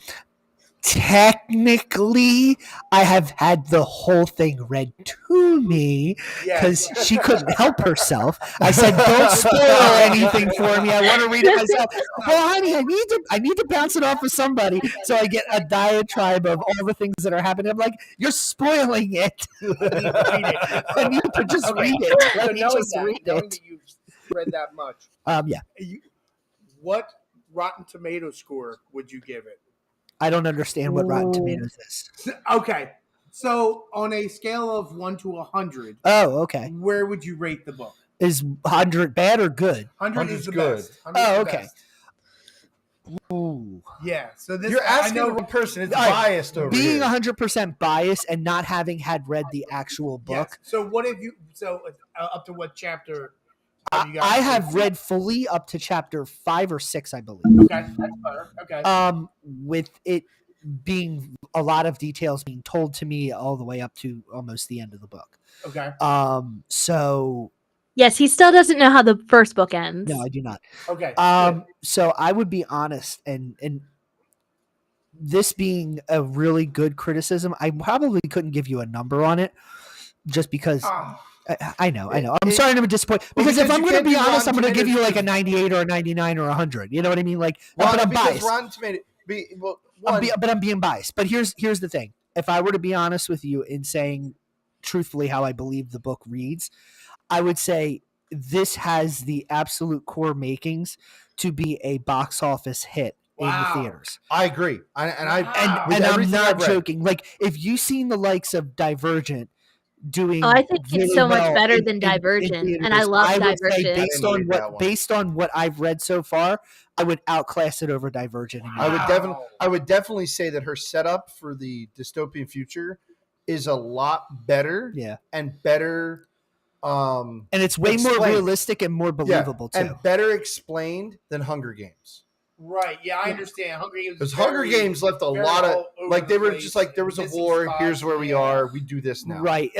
Technically, I have had the whole thing read to me because she couldn't help herself. I said, "Don't spoil anything for me. I want to read it myself." Well, honey, I need to bounce it off of somebody. So I get a diatribe of all the things that are happening. I'm like, "You're spoiling it. I need to just read it. So Let me just read knowing it." that you've read that much, Yeah. What Rotten Tomato score would you give it? I don't understand what Rotten Tomatoes is. Okay, so on a scale of 1 to 100, Oh, okay. where would you rate the book? Is 100 bad or good? 100 is the good. best. 100 is Oh, the okay. best. Ooh. Yeah. So this You're asking I the know, wrong person. It's All right, biased over being here. 100% biased and not having had read the actual yes. book. So what have you? So up to what chapter? Have you guys I have read fully up to chapter 5 or 6, I believe. Okay, that's better. Okay. With it being a lot of details being told to me all the way up to almost the end of the book. Okay. So Yes, he still doesn't know how the first book ends. no, I do not. Okay. So I would be honest, and this being a really good criticism, I probably couldn't give you a number on it, just because. I know. I'm sorry to disappoint. Because if I'm going to be honest, I'm going to give you like a 98 or a 99 or a 100. You know what I mean? Like, but I'm biased. Rotten Tomato, But I'm being biased. But here's the thing. If I were to be honest with you in saying truthfully how I believe the book reads, I would say this has the absolute core makings to be a box office hit in the theaters. I agree. And I'm not joking. Like, if you've seen the likes of Divergent doing, I think it's really so much well better in than Divergent, theaters, and I love would say Divergent. based on what I've read so far, I would outclass it over Divergent. I would definitely say that her setup for the dystopian future is a lot better. Yeah. And better and it's way more explained. Realistic and more believable too. And better explained than Hunger Games. Right. Yeah, I understand. Hunger Games. Because Hunger Games left a lot of they were just like there was a missing war. spots, Here's where we are. We do this now. Right.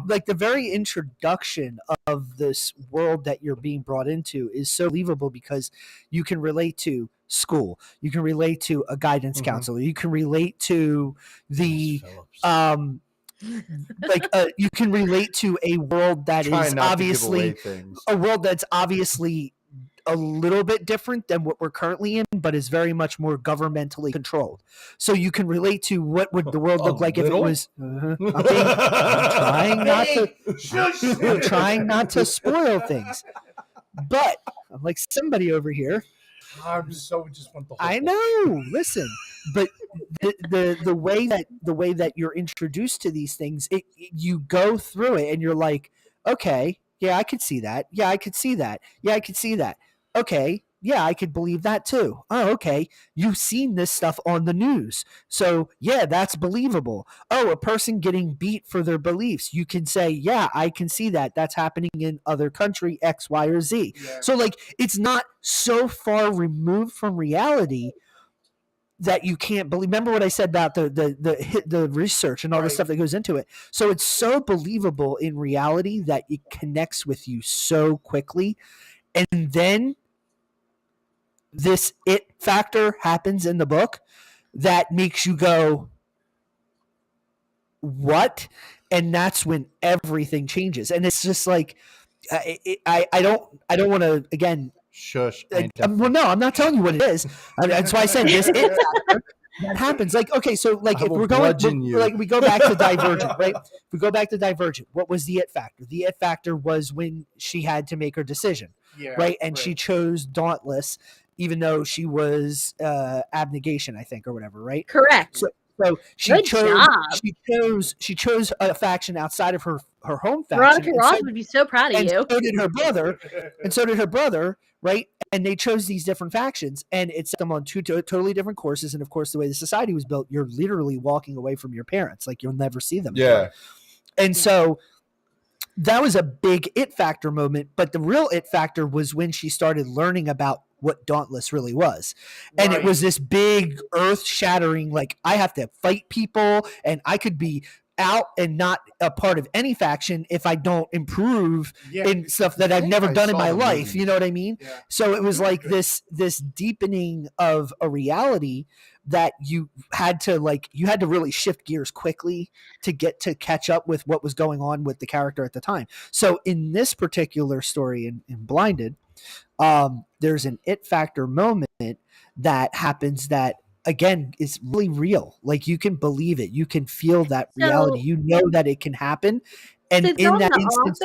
Like the very introduction of this world that you're being brought into is so believable because you can relate to school. You can relate to a guidance counselor. You can relate to the you can relate to a world that is obviously a world that's obviously a little bit different than what we're currently in, but is very much more governmentally controlled. So you can relate to what would the world look like if it was. I'm trying not to spoil things, but I'm like somebody over here. I'm so just want the whole I know. Listen, but the way that you're introduced to these things, you go through it and you're like, okay, yeah, I could see that. Yeah, I could see that. Yeah, I could see that. Okay, yeah, I could believe that too. Oh, okay. You've seen this stuff on the news. So, yeah, that's believable. Oh, a person getting beat for their beliefs. You can say, yeah, I can see that. That's happening in other country X, Y, or Z. Yeah. So, like, it's not so far removed from reality that you can't believe. Remember what I said about the research and all the stuff that goes into it. So it's so believable in reality that it connects with you so quickly. And then this it factor happens in the book that makes you go, what? And that's when everything changes. And it's just like, I don't want to, again, Shush. well, no, I'm not telling you what it is. That's why I said this it factor that happens. Like, okay, so like if we're going, like we go back to Divergent, right? If we go back to Divergent, what was the it factor? The it factor was when she had to make her decision, right? And she chose Dauntless, even though she was abnegation, I think, or whatever, right? Correct. So she chose a faction outside of her home faction. Veronica Ross would be so proud of you. So did her brother, right? And they chose these different factions, and it set them on two totally different courses. And of course, the way the society was built, you're literally walking away from your parents, like you'll never see them. Yeah. Again. And so that was a big it factor moment. But the real it factor was when she started learning about what Dauntless really was. And it was this big earth-shattering, like, I have to fight people, and I could be out and not a part of any faction if I don't improve in stuff that I've never done in my life. You know what I mean? Yeah. So it was like this deepening of a reality that you had to really shift gears quickly to get to catch up with what was going on with the character at the time. So in this particular story in Blinded, there's an it factor moment that happens that, again, is really real. Like, you can believe it. You can feel that reality. You know that it can happen. And in that instance,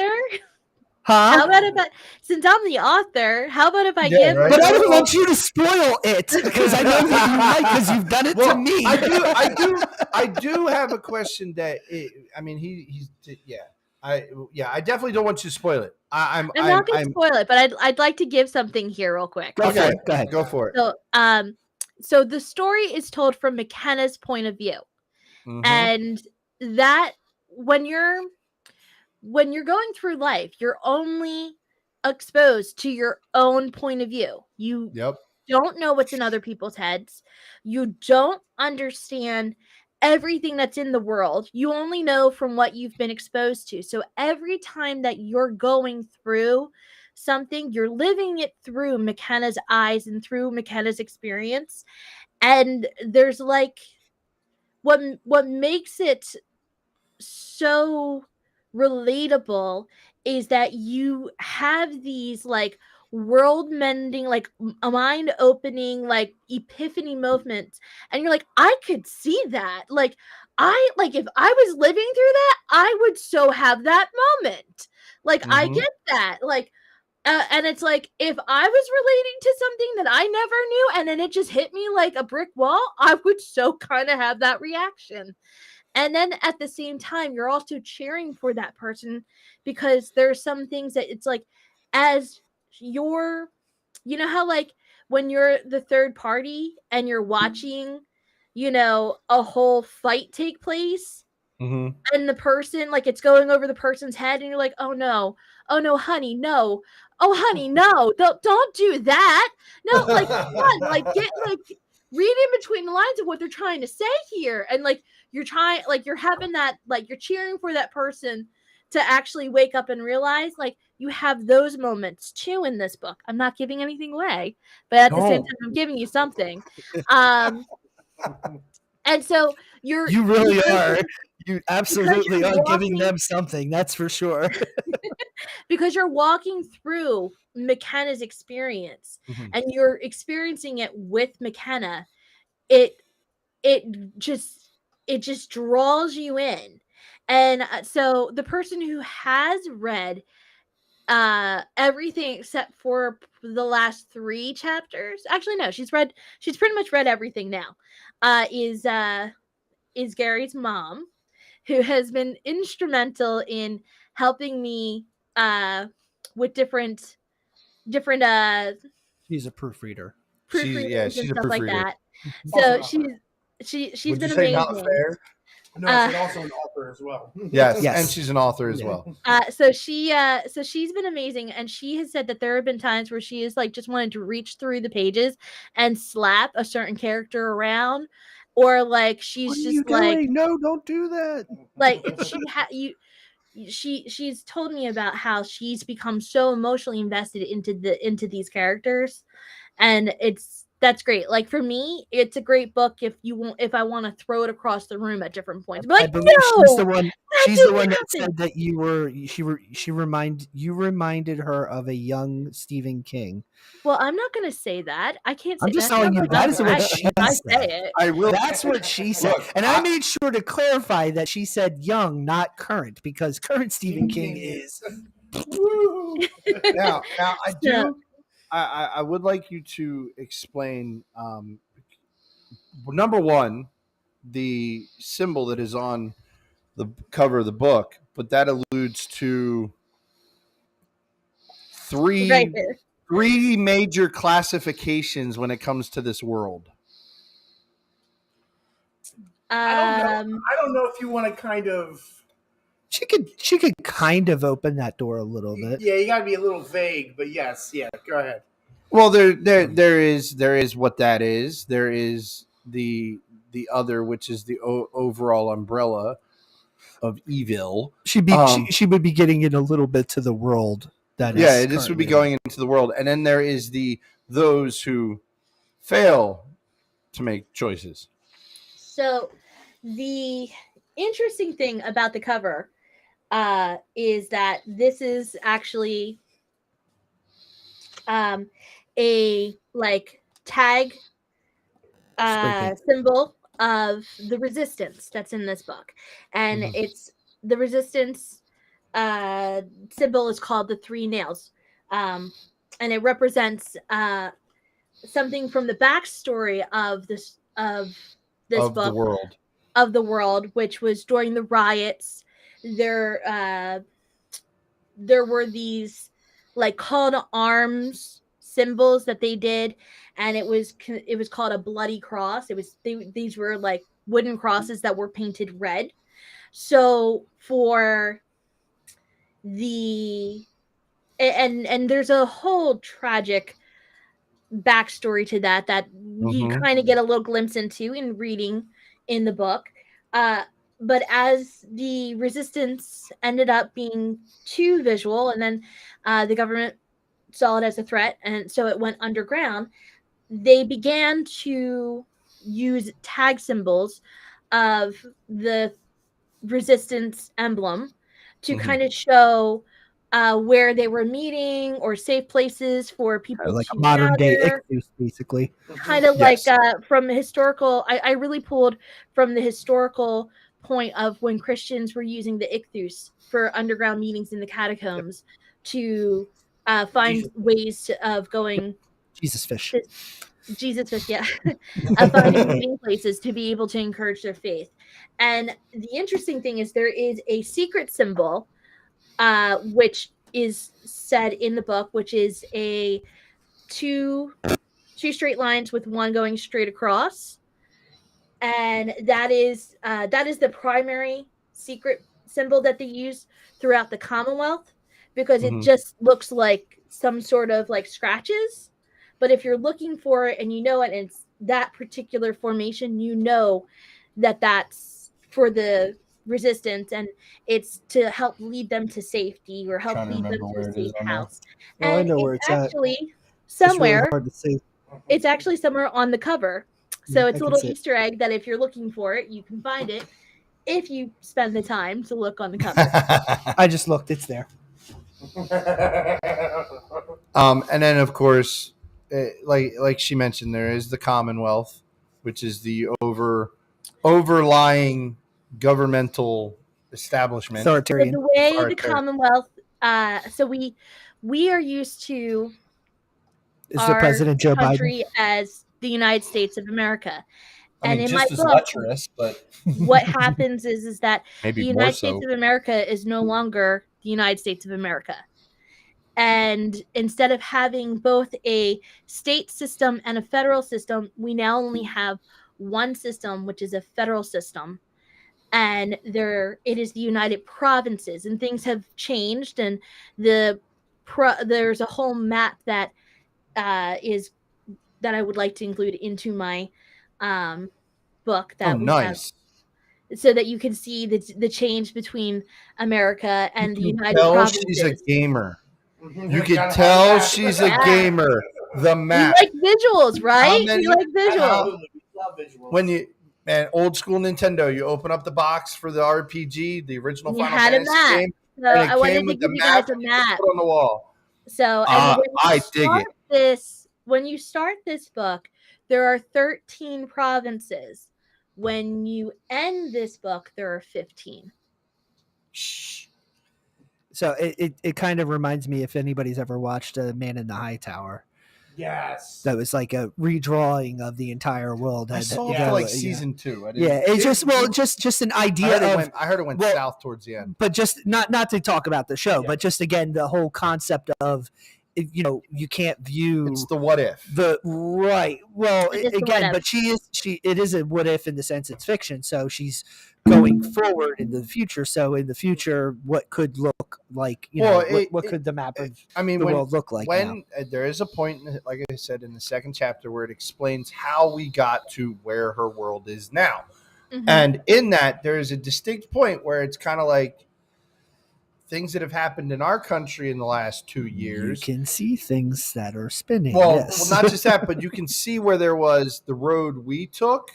how about since I'm the author, how about if I give? Right? But I don't want you to spoil it because I know that you might, because you've done it to me. I do have a question that I definitely don't want you to spoil it. I'm not going to spoil it, but I'd like to give something here real quick. Okay, go ahead. Go for it. So the story is told from McKenna's point of view. Mm-hmm. And that when you're going through life, you're only exposed to your own point of view. You don't know what's in other people's heads. You don't understand everything that's in the world. You only know from what you've been exposed to. So every time that you're going through something, you're living it through McKenna's eyes and through McKenna's experience. And there's like what makes it so relatable is that you have these like world mending, like mind opening, like epiphany moments, and you're like, I could see that. Like if I was living through that, I would so have that moment. Like, I get that. Like, and it's like, if I was relating to something that I never knew and then it just hit me like a brick wall, I would so kind of have that reaction. And then at the same time, you're also cheering for that person, because there's some things that it's like, as you're, you know how like when you're the third party and you're watching, a whole fight take place, and the person, like, it's going over the person's head, and you're like, oh no, honey, no. Oh, honey, no, don't do that. No, like, one, like, get, like, read in between the lines of what they're trying to say here. And like, you're trying, like, you're having that, like, you're cheering for that person to actually wake up and realize, like, you have those moments too in this book. I'm not giving anything away, but at the same time, I'm giving you something. And so you really are. You absolutely are giving them something. That's for sure. Because you're walking through McKenna's experience, and you're experiencing it with McKenna. It just draws you in. And so the person who has read everything except for the last 3 chapters, actually no, she's pretty much read everything now, is Gary's mom, who has been instrumental in helping me with different she's a proofreader. She's a proofreader. Like that. So she's been amazing. Not fair? No, I said also an author as well. Yes, Yes. and she's an author as well. So she's been amazing, and she has said that there have been times where she is like just wanted to reach through the pages and slap a certain character around, or like she's What are just you like doing? No, don't do that. like she's told me about how she's become so emotionally invested into these characters, and that's great. Like for me, it's a great book if I want to throw it across the room at different points. But I like, believe no, she's the one. that She's the didn't one that happen. said that you reminded her of a young Stephen King. Well, I'm not going to say that. I can't say I'm just that's telling not you that is what right. she I said. say it. I will. That's what she said. Look, And I made sure to clarify that she said young, not current, because current Stephen King is. Now I do. So- I would like you to explain. Number one, the symbol that is on the cover of the book, but that alludes to right there. three major classifications when it comes to this world. I don't know if you want to kind of. She could kind of open that door a little bit. Yeah, you got to be a little vague, but yes, yeah. Go ahead. Well, there is what that is. There is the other, which is the overall umbrella of evil. She would be getting in a little bit to the world. This would be going into the world, and then there is those who fail to make choices. So the interesting thing about the cover is that this is actually a like tag symbol of the resistance that's in this book, and it's the resistance symbol is called the three nails, and it represents something from the backstory of this book of the world, which was during the riots. There were these like call to arms symbols that they did, and it was called a bloody cross. These were like wooden crosses that were painted red. So for the and there's a whole tragic backstory to that you kind of get a little glimpse into in reading in the book. But as the resistance ended up being too visual, and then the government saw it as a threat, and so it went underground, they began to use tag symbols of the resistance emblem to kind of show where they were meeting or safe places for people like to a modern day gather. Ichthus, basically. Kind of like from historical, I really pulled from the historical point of when Christians were using the Ichthus for underground meetings in the catacombs to find ways of going. Jesus fish. Jesus fish, yeah. Finding meeting places to be able to encourage their faith. And the interesting thing is there is a secret symbol which is said in the book, which is a two straight lines with one going straight across, and that is the primary secret symbol that they use throughout the Commonwealth, because it just looks like some sort of like scratches. But if you're looking for it and you know it, and it's that particular formation, you know that that's for the resistance, and it's to help lead them to safety or help lead them to a safe house. Oh, I And know where it's at. actually It's somewhere really hard to see. it's actually somewhere on the cover. So Yeah, it's I a can little see it. Easter egg that if you're looking for it, you can find it if you spend the time to look on the cover. I just looked. It's there. And then of course, like she mentioned, there is the Commonwealth, which is the overlying governmental establishment. So Authoritarian. the way the Commonwealth, so we are used to Is the our President Joe Biden? country as the United States of America. I mean, in just my as book, lecherous, but what happens is that maybe the more United so. States of America is no longer the United States of America. And instead of having both a state system and a federal system, we now only have one system, which is a federal system. and it is the United Provinces, and things have changed, and there's a whole map that is that I would like to include into my book that we have, nice. so that you can see the change between America and the United Tell Provinces. she's a gamer. You can tell she's a gamer. The You map. like visuals, right? You like visuals. When old school Nintendo, you open up the box for the RPG, the original You Final had a Fantasy map. game, So and it I wanted came to with give the you guys map a map. put on the wall. So I dig it. when you start this book, there are 13 provinces. When you end this book, there are 15. So it kind of reminds me, if anybody's ever watched Man in the High Tower. Yes. That was like a redrawing of the entire world. I saw it for like season 2. I didn't, it's just an idea I heard it went south towards the end. But just not to talk about the show, but just again the whole concept of, you can't view it's the what if. But it is a what if in the sense it's fiction, so she's going forward into the future. So in the future, what could look like, what could the map of the world look like? When there is a point, like I said, in the second chapter where it explains how we got to where her world is now. Mm-hmm. And in that, there is a distinct point where it's kind of like things that have happened in our country in the last 2 years. You can see things that are spinning. Well, not just that, but you can see where there was the road we took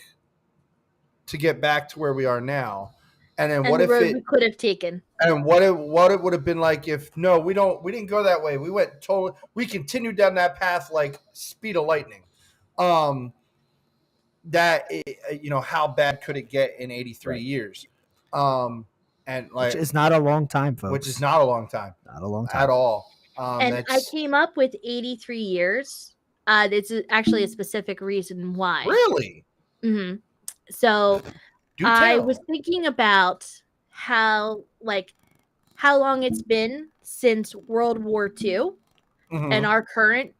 to get back to where we are now, and then what if we could have taken, and what it would have been like if we didn't go that way. We continued down that path like speed of lightning. How bad could it get in 83 years? And which is not a long time, folks. Which is not a long time. Not a long time at all. And I came up with 83 years. It's actually a specific reason why. Really? Mm-hmm. So I was thinking about how long it's been since World War II, mm-hmm. and our current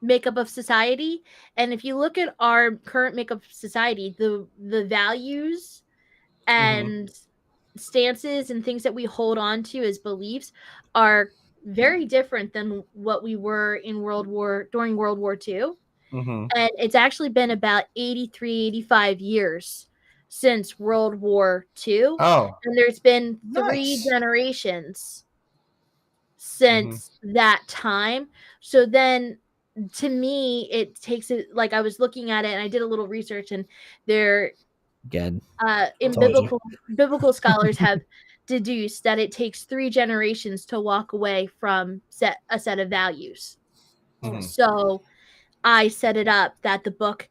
makeup of society. And if you look at our current makeup of society, the values and mm-hmm. stances and things that we hold on to as beliefs are very different than what we were during World War II. Mm-hmm. And it's actually been about 83, 85 years since World War II. Oh. And there's been 3 generations since mm-hmm. that time. So then, to me, it takes it, like, I was looking at it and I did a little research, and there again in biblical scholars have deduced that it takes 3 generations to walk away from a set of values. Mm-hmm. So I set it up that the book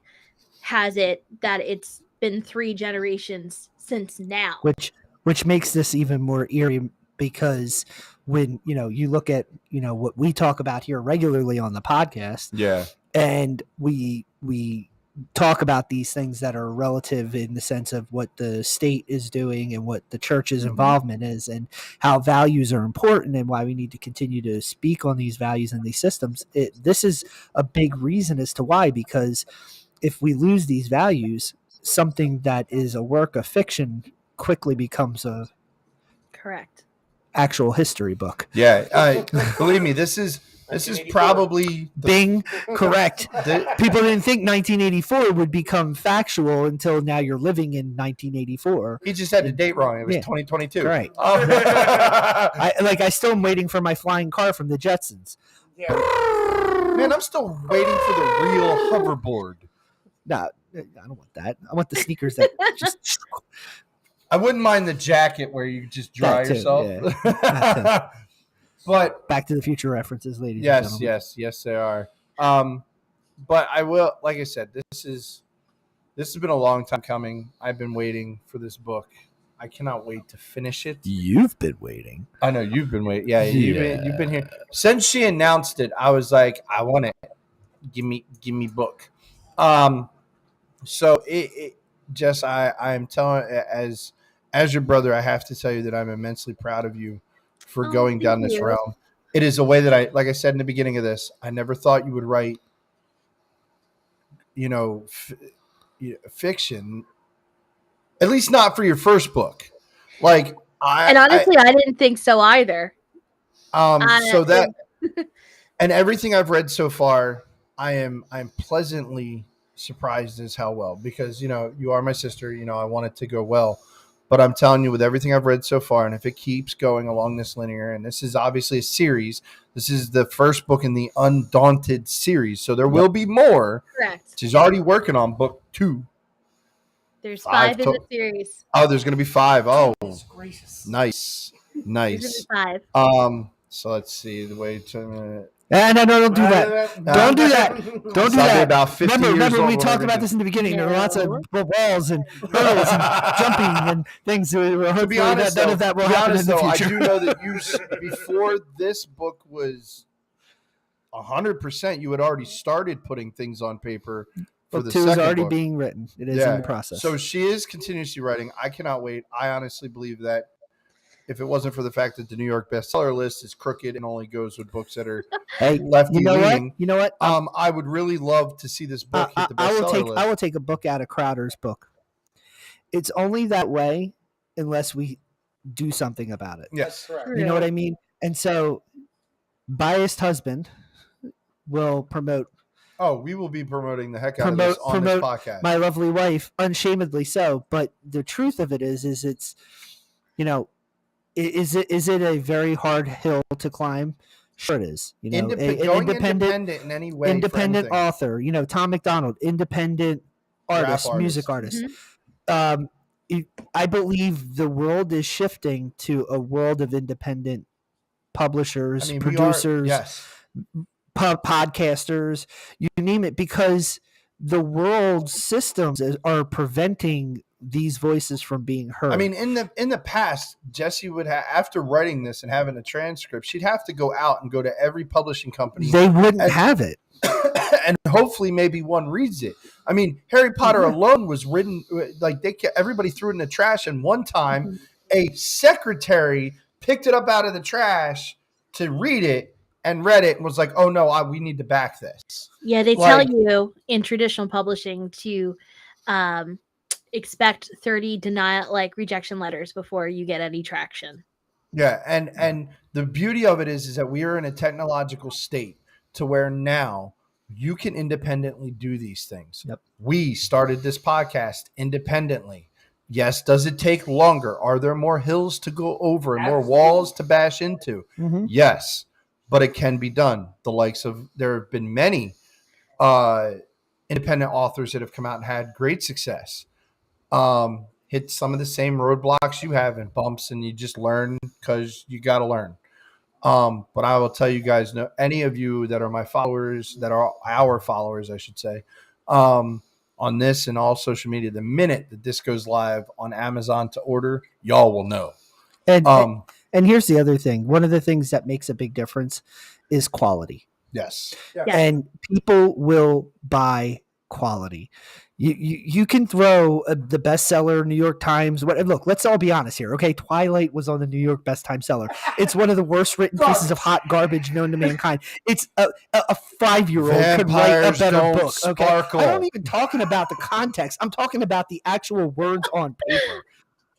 has it that it's been 3 generations since now, which makes this even more eerie, because when you look at what we talk about here regularly on the podcast, and we talk about these things that are relative in the sense of what the state is doing and what the church's mm-hmm. involvement is, and how values are important and why we need to continue to speak on these values and these systems. This is a big reason as to why, because if we lose these values, something that is a work of fiction quickly becomes a actual history book. Yeah, believe me, this is probably Bing correct. People didn't think 1984 would become factual until now. You're living in 1984. He just had the date wrong. It was 2022. Right. I still am waiting for my flying car from the Jetsons. Yeah. Man, I'm still waiting for the real hoverboard. No, I don't want that. I want the sneakers that just. I wouldn't mind the jacket where you just dry yourself. Yeah. But Back to the Future references, ladies and gentlemen. Yes, they are. But I will, like I said, this has been a long time coming. I've been waiting for this book. I cannot wait to finish it. You've been waiting. I know you've been waiting. Yeah, you've been here since she announced it. I was like, I want it. Give me book. So Jess, I'm telling, as your brother, I have to tell you that I'm immensely proud of you for going down this realm. It is a way that like I said in the beginning of this, I never thought you would write, fiction, at least not for your first book. Like And honestly, I didn't think so either. So that and everything I've read so far, I'm pleasantly surprised as how well, because you are my sister, I want it to go well. But I'm telling you, with everything I've read so far, and if it keeps going along this linear, and this is obviously a series, this is the first book in the Undaunted series, so there will be more. Correct. She's already working on book 2. There's 5 in the series. Oh, there's going to be 5. Oh, Gracious. Nice. There's 5. So let's see the way to. No, don't do that. Don't do that. Don't do that. About 50 remember, we old, talked about this in the beginning. There were lots of walls and hurdles and jumping and things. To be honest, none of that will happen in the future. I do know that before this book was 100%, you had already started putting things on paper. For Book the 2 is second already book. being written. It is in the process. So she is continuously writing. I cannot wait. I honestly believe that if it wasn't for the fact that the New York bestseller list is crooked and only goes with books that are lefty leaning, you know what? I would really love to see this book hit the bestseller list. I will take a book out of Crowder's book. It's only that way unless we do something about it. Yes, you know what I mean. And so, Biased Husband will promote. Oh, we will be promoting the heck out of this on this podcast. My lovely wife, unshamedly so. But the truth of it is it's, is it a very hard hill to climb? Sure, it is. Independent in any way. Independent author. Tom MacDonald, independent artist, music artist. Mm-hmm. I believe the world is shifting to a world of independent publishers, producers. Podcasters, you name it, because the world's systems are preventing these voices from being heard. I mean, in the past, Jessie would have, after writing this and having a transcript, she'd have to go out and go to every publishing company. They wouldn't have it. And hopefully maybe one reads it. I mean, Harry Potter alone was written, like everybody threw it in the trash, and one time a secretary picked it up out of the trash to read it and read it and was like, oh no, we need to back this. Yeah, they tell you in traditional publishing to expect 30 rejection letters before you get any traction. Yeah, and the beauty of it is that we are in a technological state to where now you can independently do these things. Yep. We started this podcast independently. Yes, does it take longer? Are there more hills to go over and more walls to bash into? Mm-hmm. Yes. But it can be done. There have been many independent authors that have come out and had great success. Hit some of the same roadblocks you have and bumps, and you just learn because you got to learn. But I will tell you guys, any of you that are my followers, that are our followers, I should say, on this and all social media, the minute that this goes live on Amazon to order, y'all will know. And here's the other thing. One of the things that makes a big difference is quality. Yes. And people will buy quality. You can throw the bestseller, New York Times. Look, let's all be honest here, okay? Twilight was on the New York best time seller. It's one of the worst written pieces of hot garbage known to mankind. It's a 5-year-old could write a better book. Okay, sparkle. I'm not even talking about the context. I'm talking about the actual words on paper.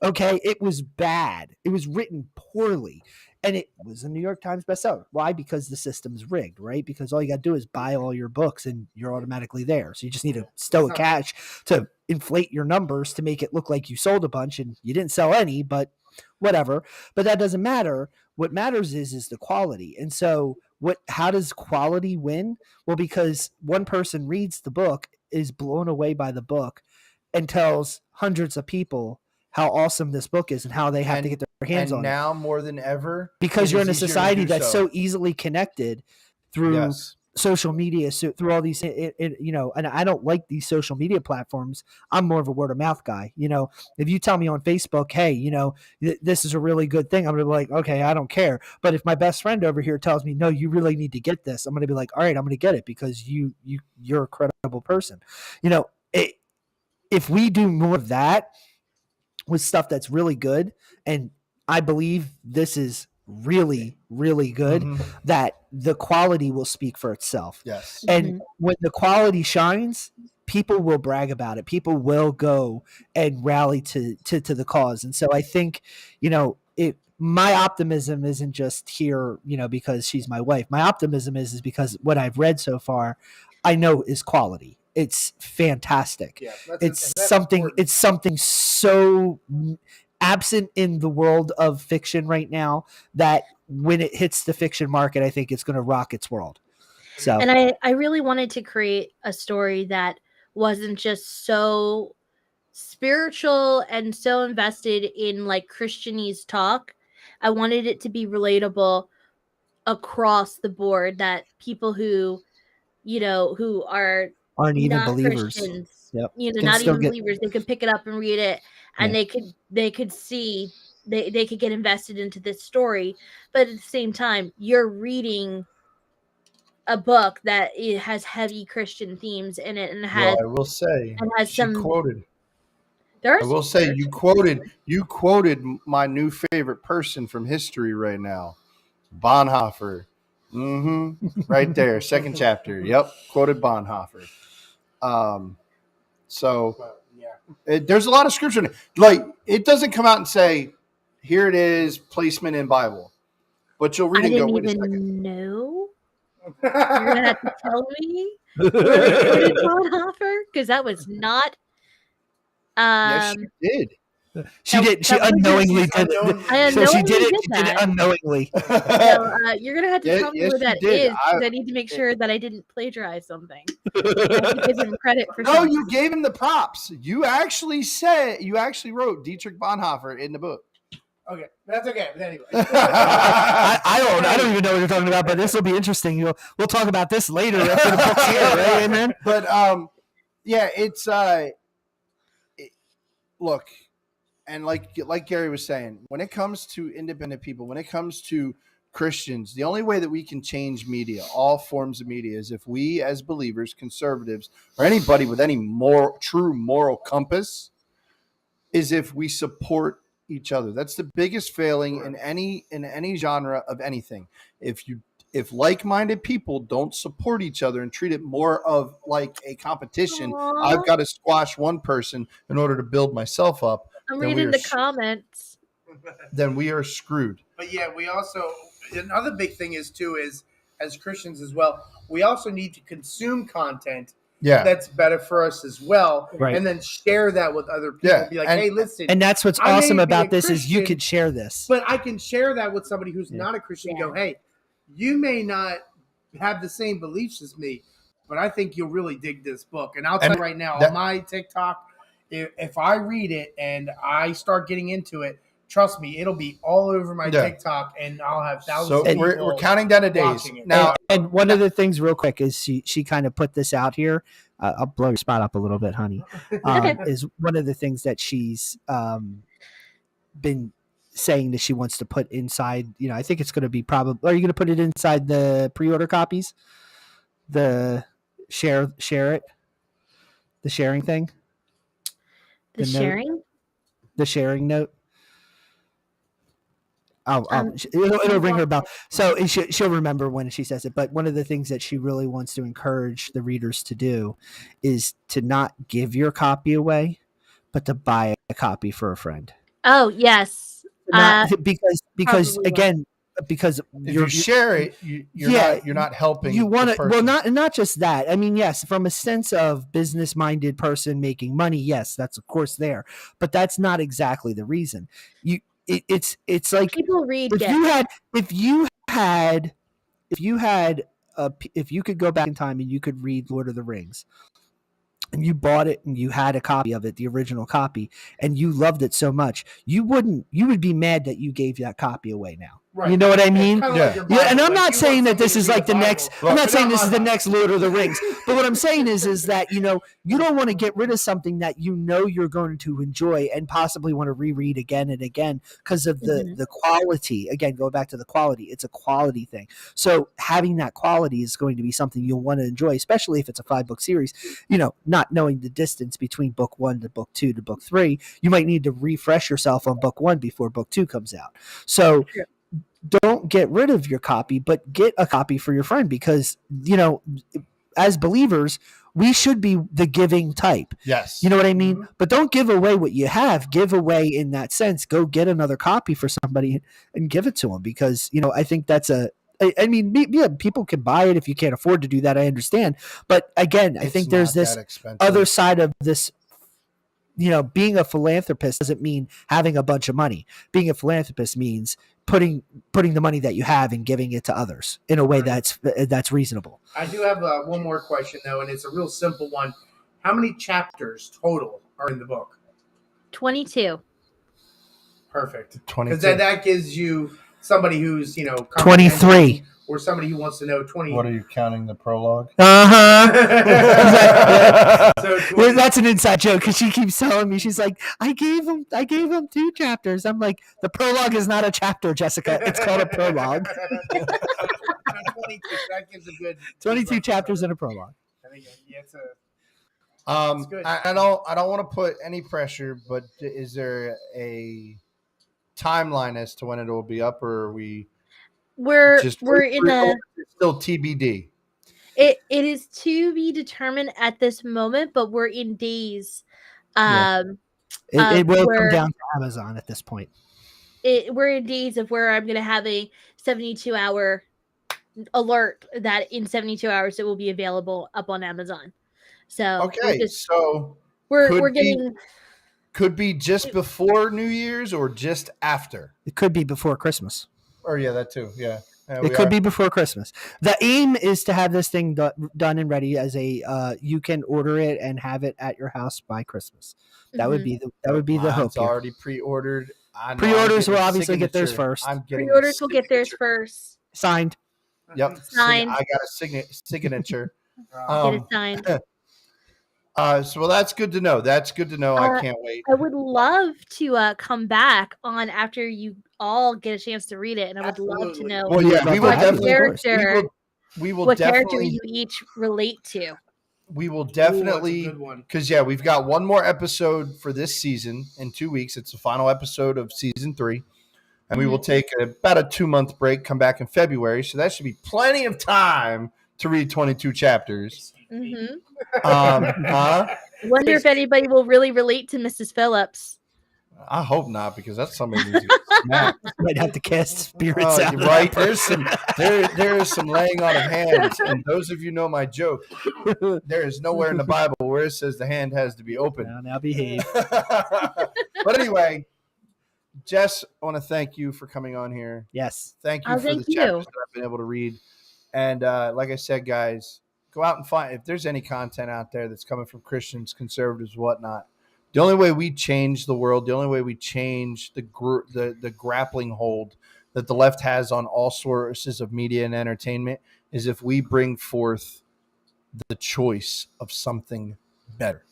Okay, it was bad. It was written poorly. And it was a New York Times bestseller. Why? Because the system's rigged, right? Because all you got to do is buy all your books and you're automatically there. So you just need to stow cash to inflate your numbers to make it look like you sold a bunch and you didn't sell any, but whatever. But that doesn't matter. What matters is the quality. And so how does quality win? Well, because one person reads the book, is blown away by the book, and tells hundreds of people how awesome this book is and how they have to get their hands on it. And now more than ever, because you're in a society that's so easily connected through social media, so through all these, and I don't like these social media platforms. I'm more of a word of mouth guy. If you tell me on Facebook, hey, this is a really good thing, I'm going to be like, okay, I don't care. But if my best friend over here tells me, no, you really need to get this, I'm going to be like, all right, I'm going to get it because you're a credible person. If we do more of that with stuff that's really good, and I believe this is really, really good, that the quality will speak for itself. Yes. And when the quality shines, people will brag about it. People will go and rally to the cause. And so I think, my optimism isn't just here, because she's my wife. My optimism is because what I've read so far, I know is quality. It's fantastic. Yeah, It's something so absent in the world of fiction right now that when it hits the fiction market, I think it's going to rock its world. So, and I really wanted to create a story that wasn't just so spiritual and so invested in like Christianese talk. I wanted it to be relatable across the board, that people who, who are aren't even not believers. Christians, Yep. not even believers, they could pick it up and read it, and they could see, they could get invested into this story. But at the same time, you're reading a book that it has heavy Christian themes in it, and has, I will say, and has she some quoted. there are I will say you quoted my new favorite person from history right now, Bonhoeffer. Right there, second chapter. Yep, quoted Bonhoeffer. There's a lot of scripture in it. Like, it doesn't come out and say, "Here it is, placement in Bible," but you'll read I and go, didn't "Wait a even second." know. You're gonna have to tell me where they quoted Bonhoeffer, because that was not. Yes, she did. She did. She unknowingly did it. I So she did it. did She did it that. unknowingly. So you're gonna have to tell me Yes, where you that did. is, because I need to make sure that I didn't plagiarize something. I have to give him credit for No, something. you gave him the props. You actually wrote Dietrich Bonhoeffer in the book. Okay, that's okay. But anyway, I don't even know what you're talking about, but this will be interesting. We'll talk about this later after the book's here, right? Amen. But yeah, it's look, and like Gary was saying, when it comes to independent people, when it comes to Christians, the only way that we can change media, all forms of media, is if we as believers, conservatives, or anybody with any true moral compass, is if we support each other. That's the biggest failing in any genre of anything. If like-minded people don't support each other and treat it more of like a competition, I've got to squash one person in order to build myself up. I'm reading the comments. Then we are screwed. But yeah, we also, another big thing is as Christians as well, we also need to consume content that's better for us as well, right, and then share that with other people. Be like, hey, listen. And that's what's awesome about this is you could share this. But I can share that with somebody who's not a Christian and go, hey, you may not have the same beliefs as me, but I think you'll really dig this book. And I'll tell you right now, on my TikTok, if I read it and I start getting into it, trust me, it'll be all over my TikTok, and I'll have thousands of people. We're counting down the days now. And one of the things, real quick, is she kind of put this out here. I'll blow your spot up a little bit, honey. Is one of the things that she's been saying that she wants to put inside. I think it's going to be probably. Are you going to put it inside the pre-order copies? The share it. The sharing thing. The sharing note. It'll ring her bell. So she'll remember when she says it. But one of the things that she really wants to encourage the readers to do is to not give your copy away, but to buy a copy for a friend. Oh, yes. Because again, because if you share it, you're not helping. You want to, well, not just that. I mean, yes, from a sense of business-minded person making money, yes, that's of course there, but that's not exactly the reason. It's like people read. If you could go back in time and you could read Lord of the Rings, and you bought it and you had a copy of it, the original copy, and you loved it so much, you would be mad that you gave that copy away now. Right. You know what I mean? And I'm not saying that this is like the next. I'm not saying this is the next Lord of the Rings. But what I'm saying is that you don't want to get rid of something that you're going to enjoy and possibly want to reread again and again because of the quality. Again, go back to the quality. It's a quality thing. So having that quality is going to be something you'll want to enjoy, especially if it's a 5-book series. Not knowing the distance between book 1 to book 2 to book 3, you might need to refresh yourself on book 1 before book 2 comes out. So. Don't get rid of your copy, but get a copy for your friend because, as believers, we should be the giving type. Yes. You know what I mean? But don't give away what you have. Give away in that sense. Go get another copy for somebody and give it to them, because, I think that's I mean, yeah, people can buy it if you can't afford to do that. I understand. But again, I think there's this other side of this. Being a philanthropist doesn't mean having a bunch of money. Being a philanthropist means putting the money that you have and giving it to others in a way that's reasonable. I do have one more question, though, and it's a real simple one. How many chapters total are in the book? 22. Perfect. 22. Because that gives you somebody who's 23. Or somebody who wants to know 20. What are you counting the prologue? So Well, that's an inside joke, because she keeps telling me, she's like, I gave him 2 chapters. I'm like, the prologue is not a chapter, Jessica. It's called a prologue. 22, that gives a good 22 chapters in a prologue. I think, yeah, it's good. I don't want to put any pressure, but is there a timeline as to when it will be up, or are we We're in a it's still TBD? it is to be determined at this moment, but we're in days. It will come where down to Amazon at this point. we're in days of where I'm going to have a 72-hour alert that in 72 hours it will be available up on Amazon. So Okay, so we're getting. Could be just before New Year's or just after. It could be before Christmas. Or yeah, that too. Yeah. It could be before Christmas. The aim is to have this thing done and ready as you can order it and have it at your house by Christmas. That would be the hope. It's already pre-ordered. Pre-orders will obviously get theirs first. Pre-orders will get theirs first. Signed. Yep. Signed. I got a signature. Get it signed. So that's good to know. I can't wait. I would love to come back on after you all get a chance to read it, and I would love to know Well, yeah, we will what definitely. character, We will what character definitely. you each relate to. We will Ooh, definitely, that's a good one. because we've got one more episode for this season in 2 weeks. It's the final episode of season 3, and we will take about a 2-month break. Come back in February, so that should be plenty of time to read 22 chapters. Mm-hmm. Wonder if anybody will really relate to Mrs. Phillips. I hope not, because that's somebody who's gonna snap. Might have to cast spirits out. You're right. There is some laying on of hands, and those of you know my joke. There is nowhere in the Bible where it says the hand has to be open. Now behave. But anyway, Jess, I want to thank you for coming on here. Yes. Thank you for the chapters that I've been able to read. And like I said, guys, go out and find, if there's any content out there that's coming from Christians, conservatives, whatnot. The only way we change the world, the only way we change the grappling hold that the left has on all sources of media and entertainment is if we bring forth the choice of something better.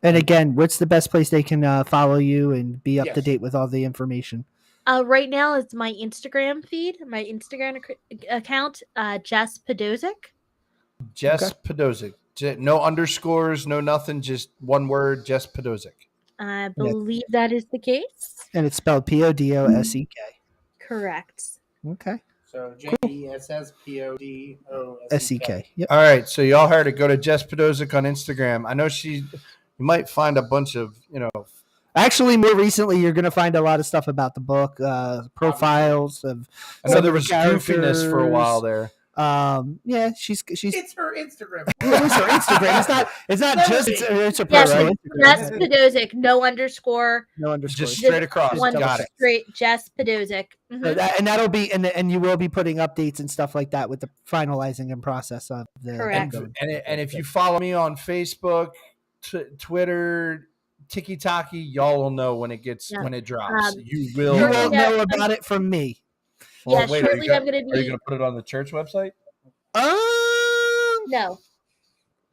And again, what's the best place they can follow you and be up to date with all the information? Right now, it's my Instagram feed, my Instagram account, Jess Podosic. Jess Podosic. No underscores, no nothing, just one word, Jess Podosic. I believe that is the case. And it's spelled Podosek. Correct. Okay. So JESSPODOSEK. Yep. All right, so y'all heard it. Go to Jess Podosic on Instagram. I know you might find a bunch of, Actually, more recently, you're going to find a lot of stuff about the book, profiles of. I know there was goofiness for a while there. Yeah, she's. It's her Instagram. It's her Instagram. It's not just. It's her Yes, personal Jess Instagram. Podosic, no underscore. No underscore. Just straight across. One Got it. straight, Jess Podosic. Mhm. And that'll be and you will be putting updates and stuff like that with the finalizing and process of the. Correct. And if you follow me on Facebook, Twitter, TikTok, y'all will know when it drops. You will You won't know about it from me. Well, shortly I'm going to be. Are you going to put it on the church website? No.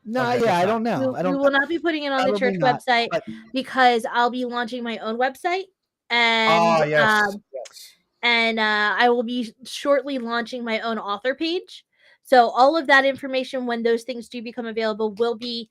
No, Okay, I don't know. We will not be putting it on the church website because I'll be launching my own website, and and I will be shortly launching my own author page. So all of that information, when those things do become available, will be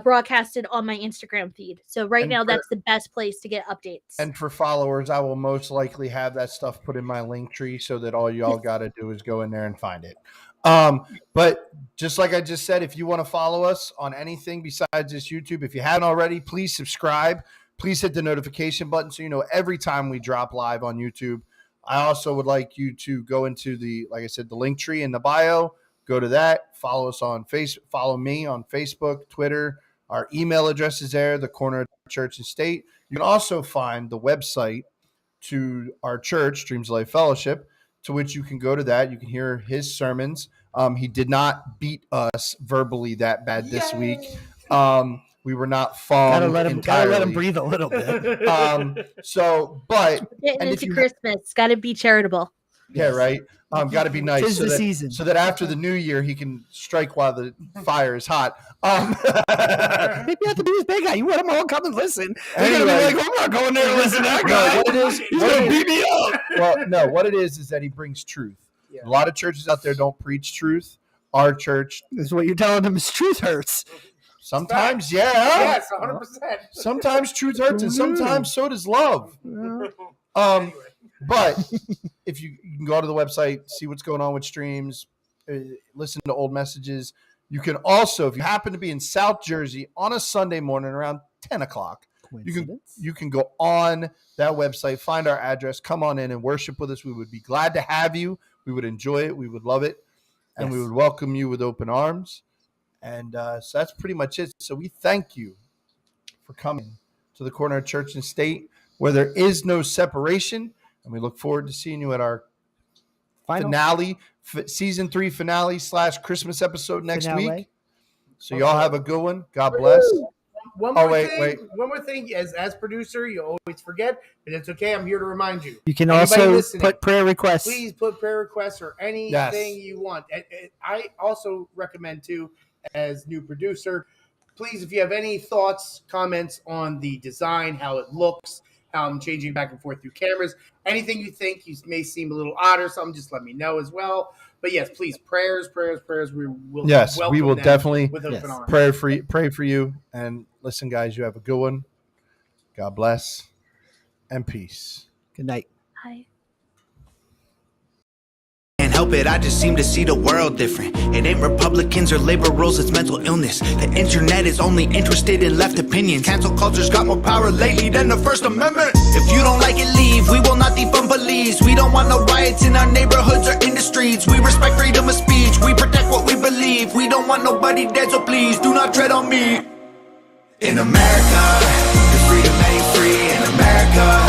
broadcasted on my Instagram feed. So now, that's the best place to get updates. And for followers, I will most likely have that stuff put in my link tree so that all y'all got to do is go in there and find it. But just like I just said, if you want to follow us on anything besides this YouTube, if you haven't already, please subscribe. Please hit the notification button so you know every time we drop live on YouTube. I also would like you to go into like I said, the link tree in the bio. Go to that. Follow us on Follow me on Facebook, Twitter. Our email address is there, the Corner of Church and State. You can also find the website to our church, Streams of Life Fellowship, to which you can go to that. You can hear his sermons. He did not beat us verbally that bad this week. We were not fogged entirely. Gotta let him breathe a little bit. Getting into Christmas, gotta be charitable. Yeah, right. Got to be nice. Tis the season. So that after the new year, he can strike while the fire is hot. Maybe you have to be this big guy. You want them all come and listen. Anyway, Anyway. be like, I'm not going there to listen to that guy. What it is, He's going to beat me up. well, no, what it is that he brings truth. Yeah. A lot of churches out there don't preach truth. Our church, This is what you're telling them is truth hurts. sometimes, yeah. Yes, 100%. Sometimes truth hurts, and sometimes so does love. But if you can go to the website, see what's going on with streams, listen to old messages. You can also, if you happen to be in South Jersey on a Sunday morning around 10 o'clock, you can go on that website, find our address, come on in and worship with us. We would be glad to have you. We would enjoy it. We would love it. And we would welcome you with open arms. And so that's pretty much it. So we thank you for coming to the Corner of Church and State, where there is no separation. And we look forward to seeing you at our finale, season 3 finale / Christmas episode next week. So y'all have a good one. God bless. One more thing. As producer, you always forget, but it's okay. I'm here to remind you. You can Anybody also listening, put prayer requests. Please put prayer requests or anything you want. I also recommend too, as new producer, please, if you have any thoughts, comments on the design, how it looks, how I'm changing back and forth through cameras, anything you think you may seem a little odd or something, just let me know as well. But yes, please, prayers. We will definitely with open arms. pray for you. And listen, guys, you have a good one. God bless and peace. Good night. Bye. Can't help it, I just seem to see the world different. It ain't Republicans or liberals, it's mental illness. The internet is only interested in left opinions. Cancel culture's got more power lately than the First Amendment. If you don't like it, leave. We will not defund police. We don't want no riots in our neighborhoods or in the streets. We respect freedom of speech. We protect what we believe. We don't want nobody dead, so please do not tread on me. In America, the freedom ain't free. In America,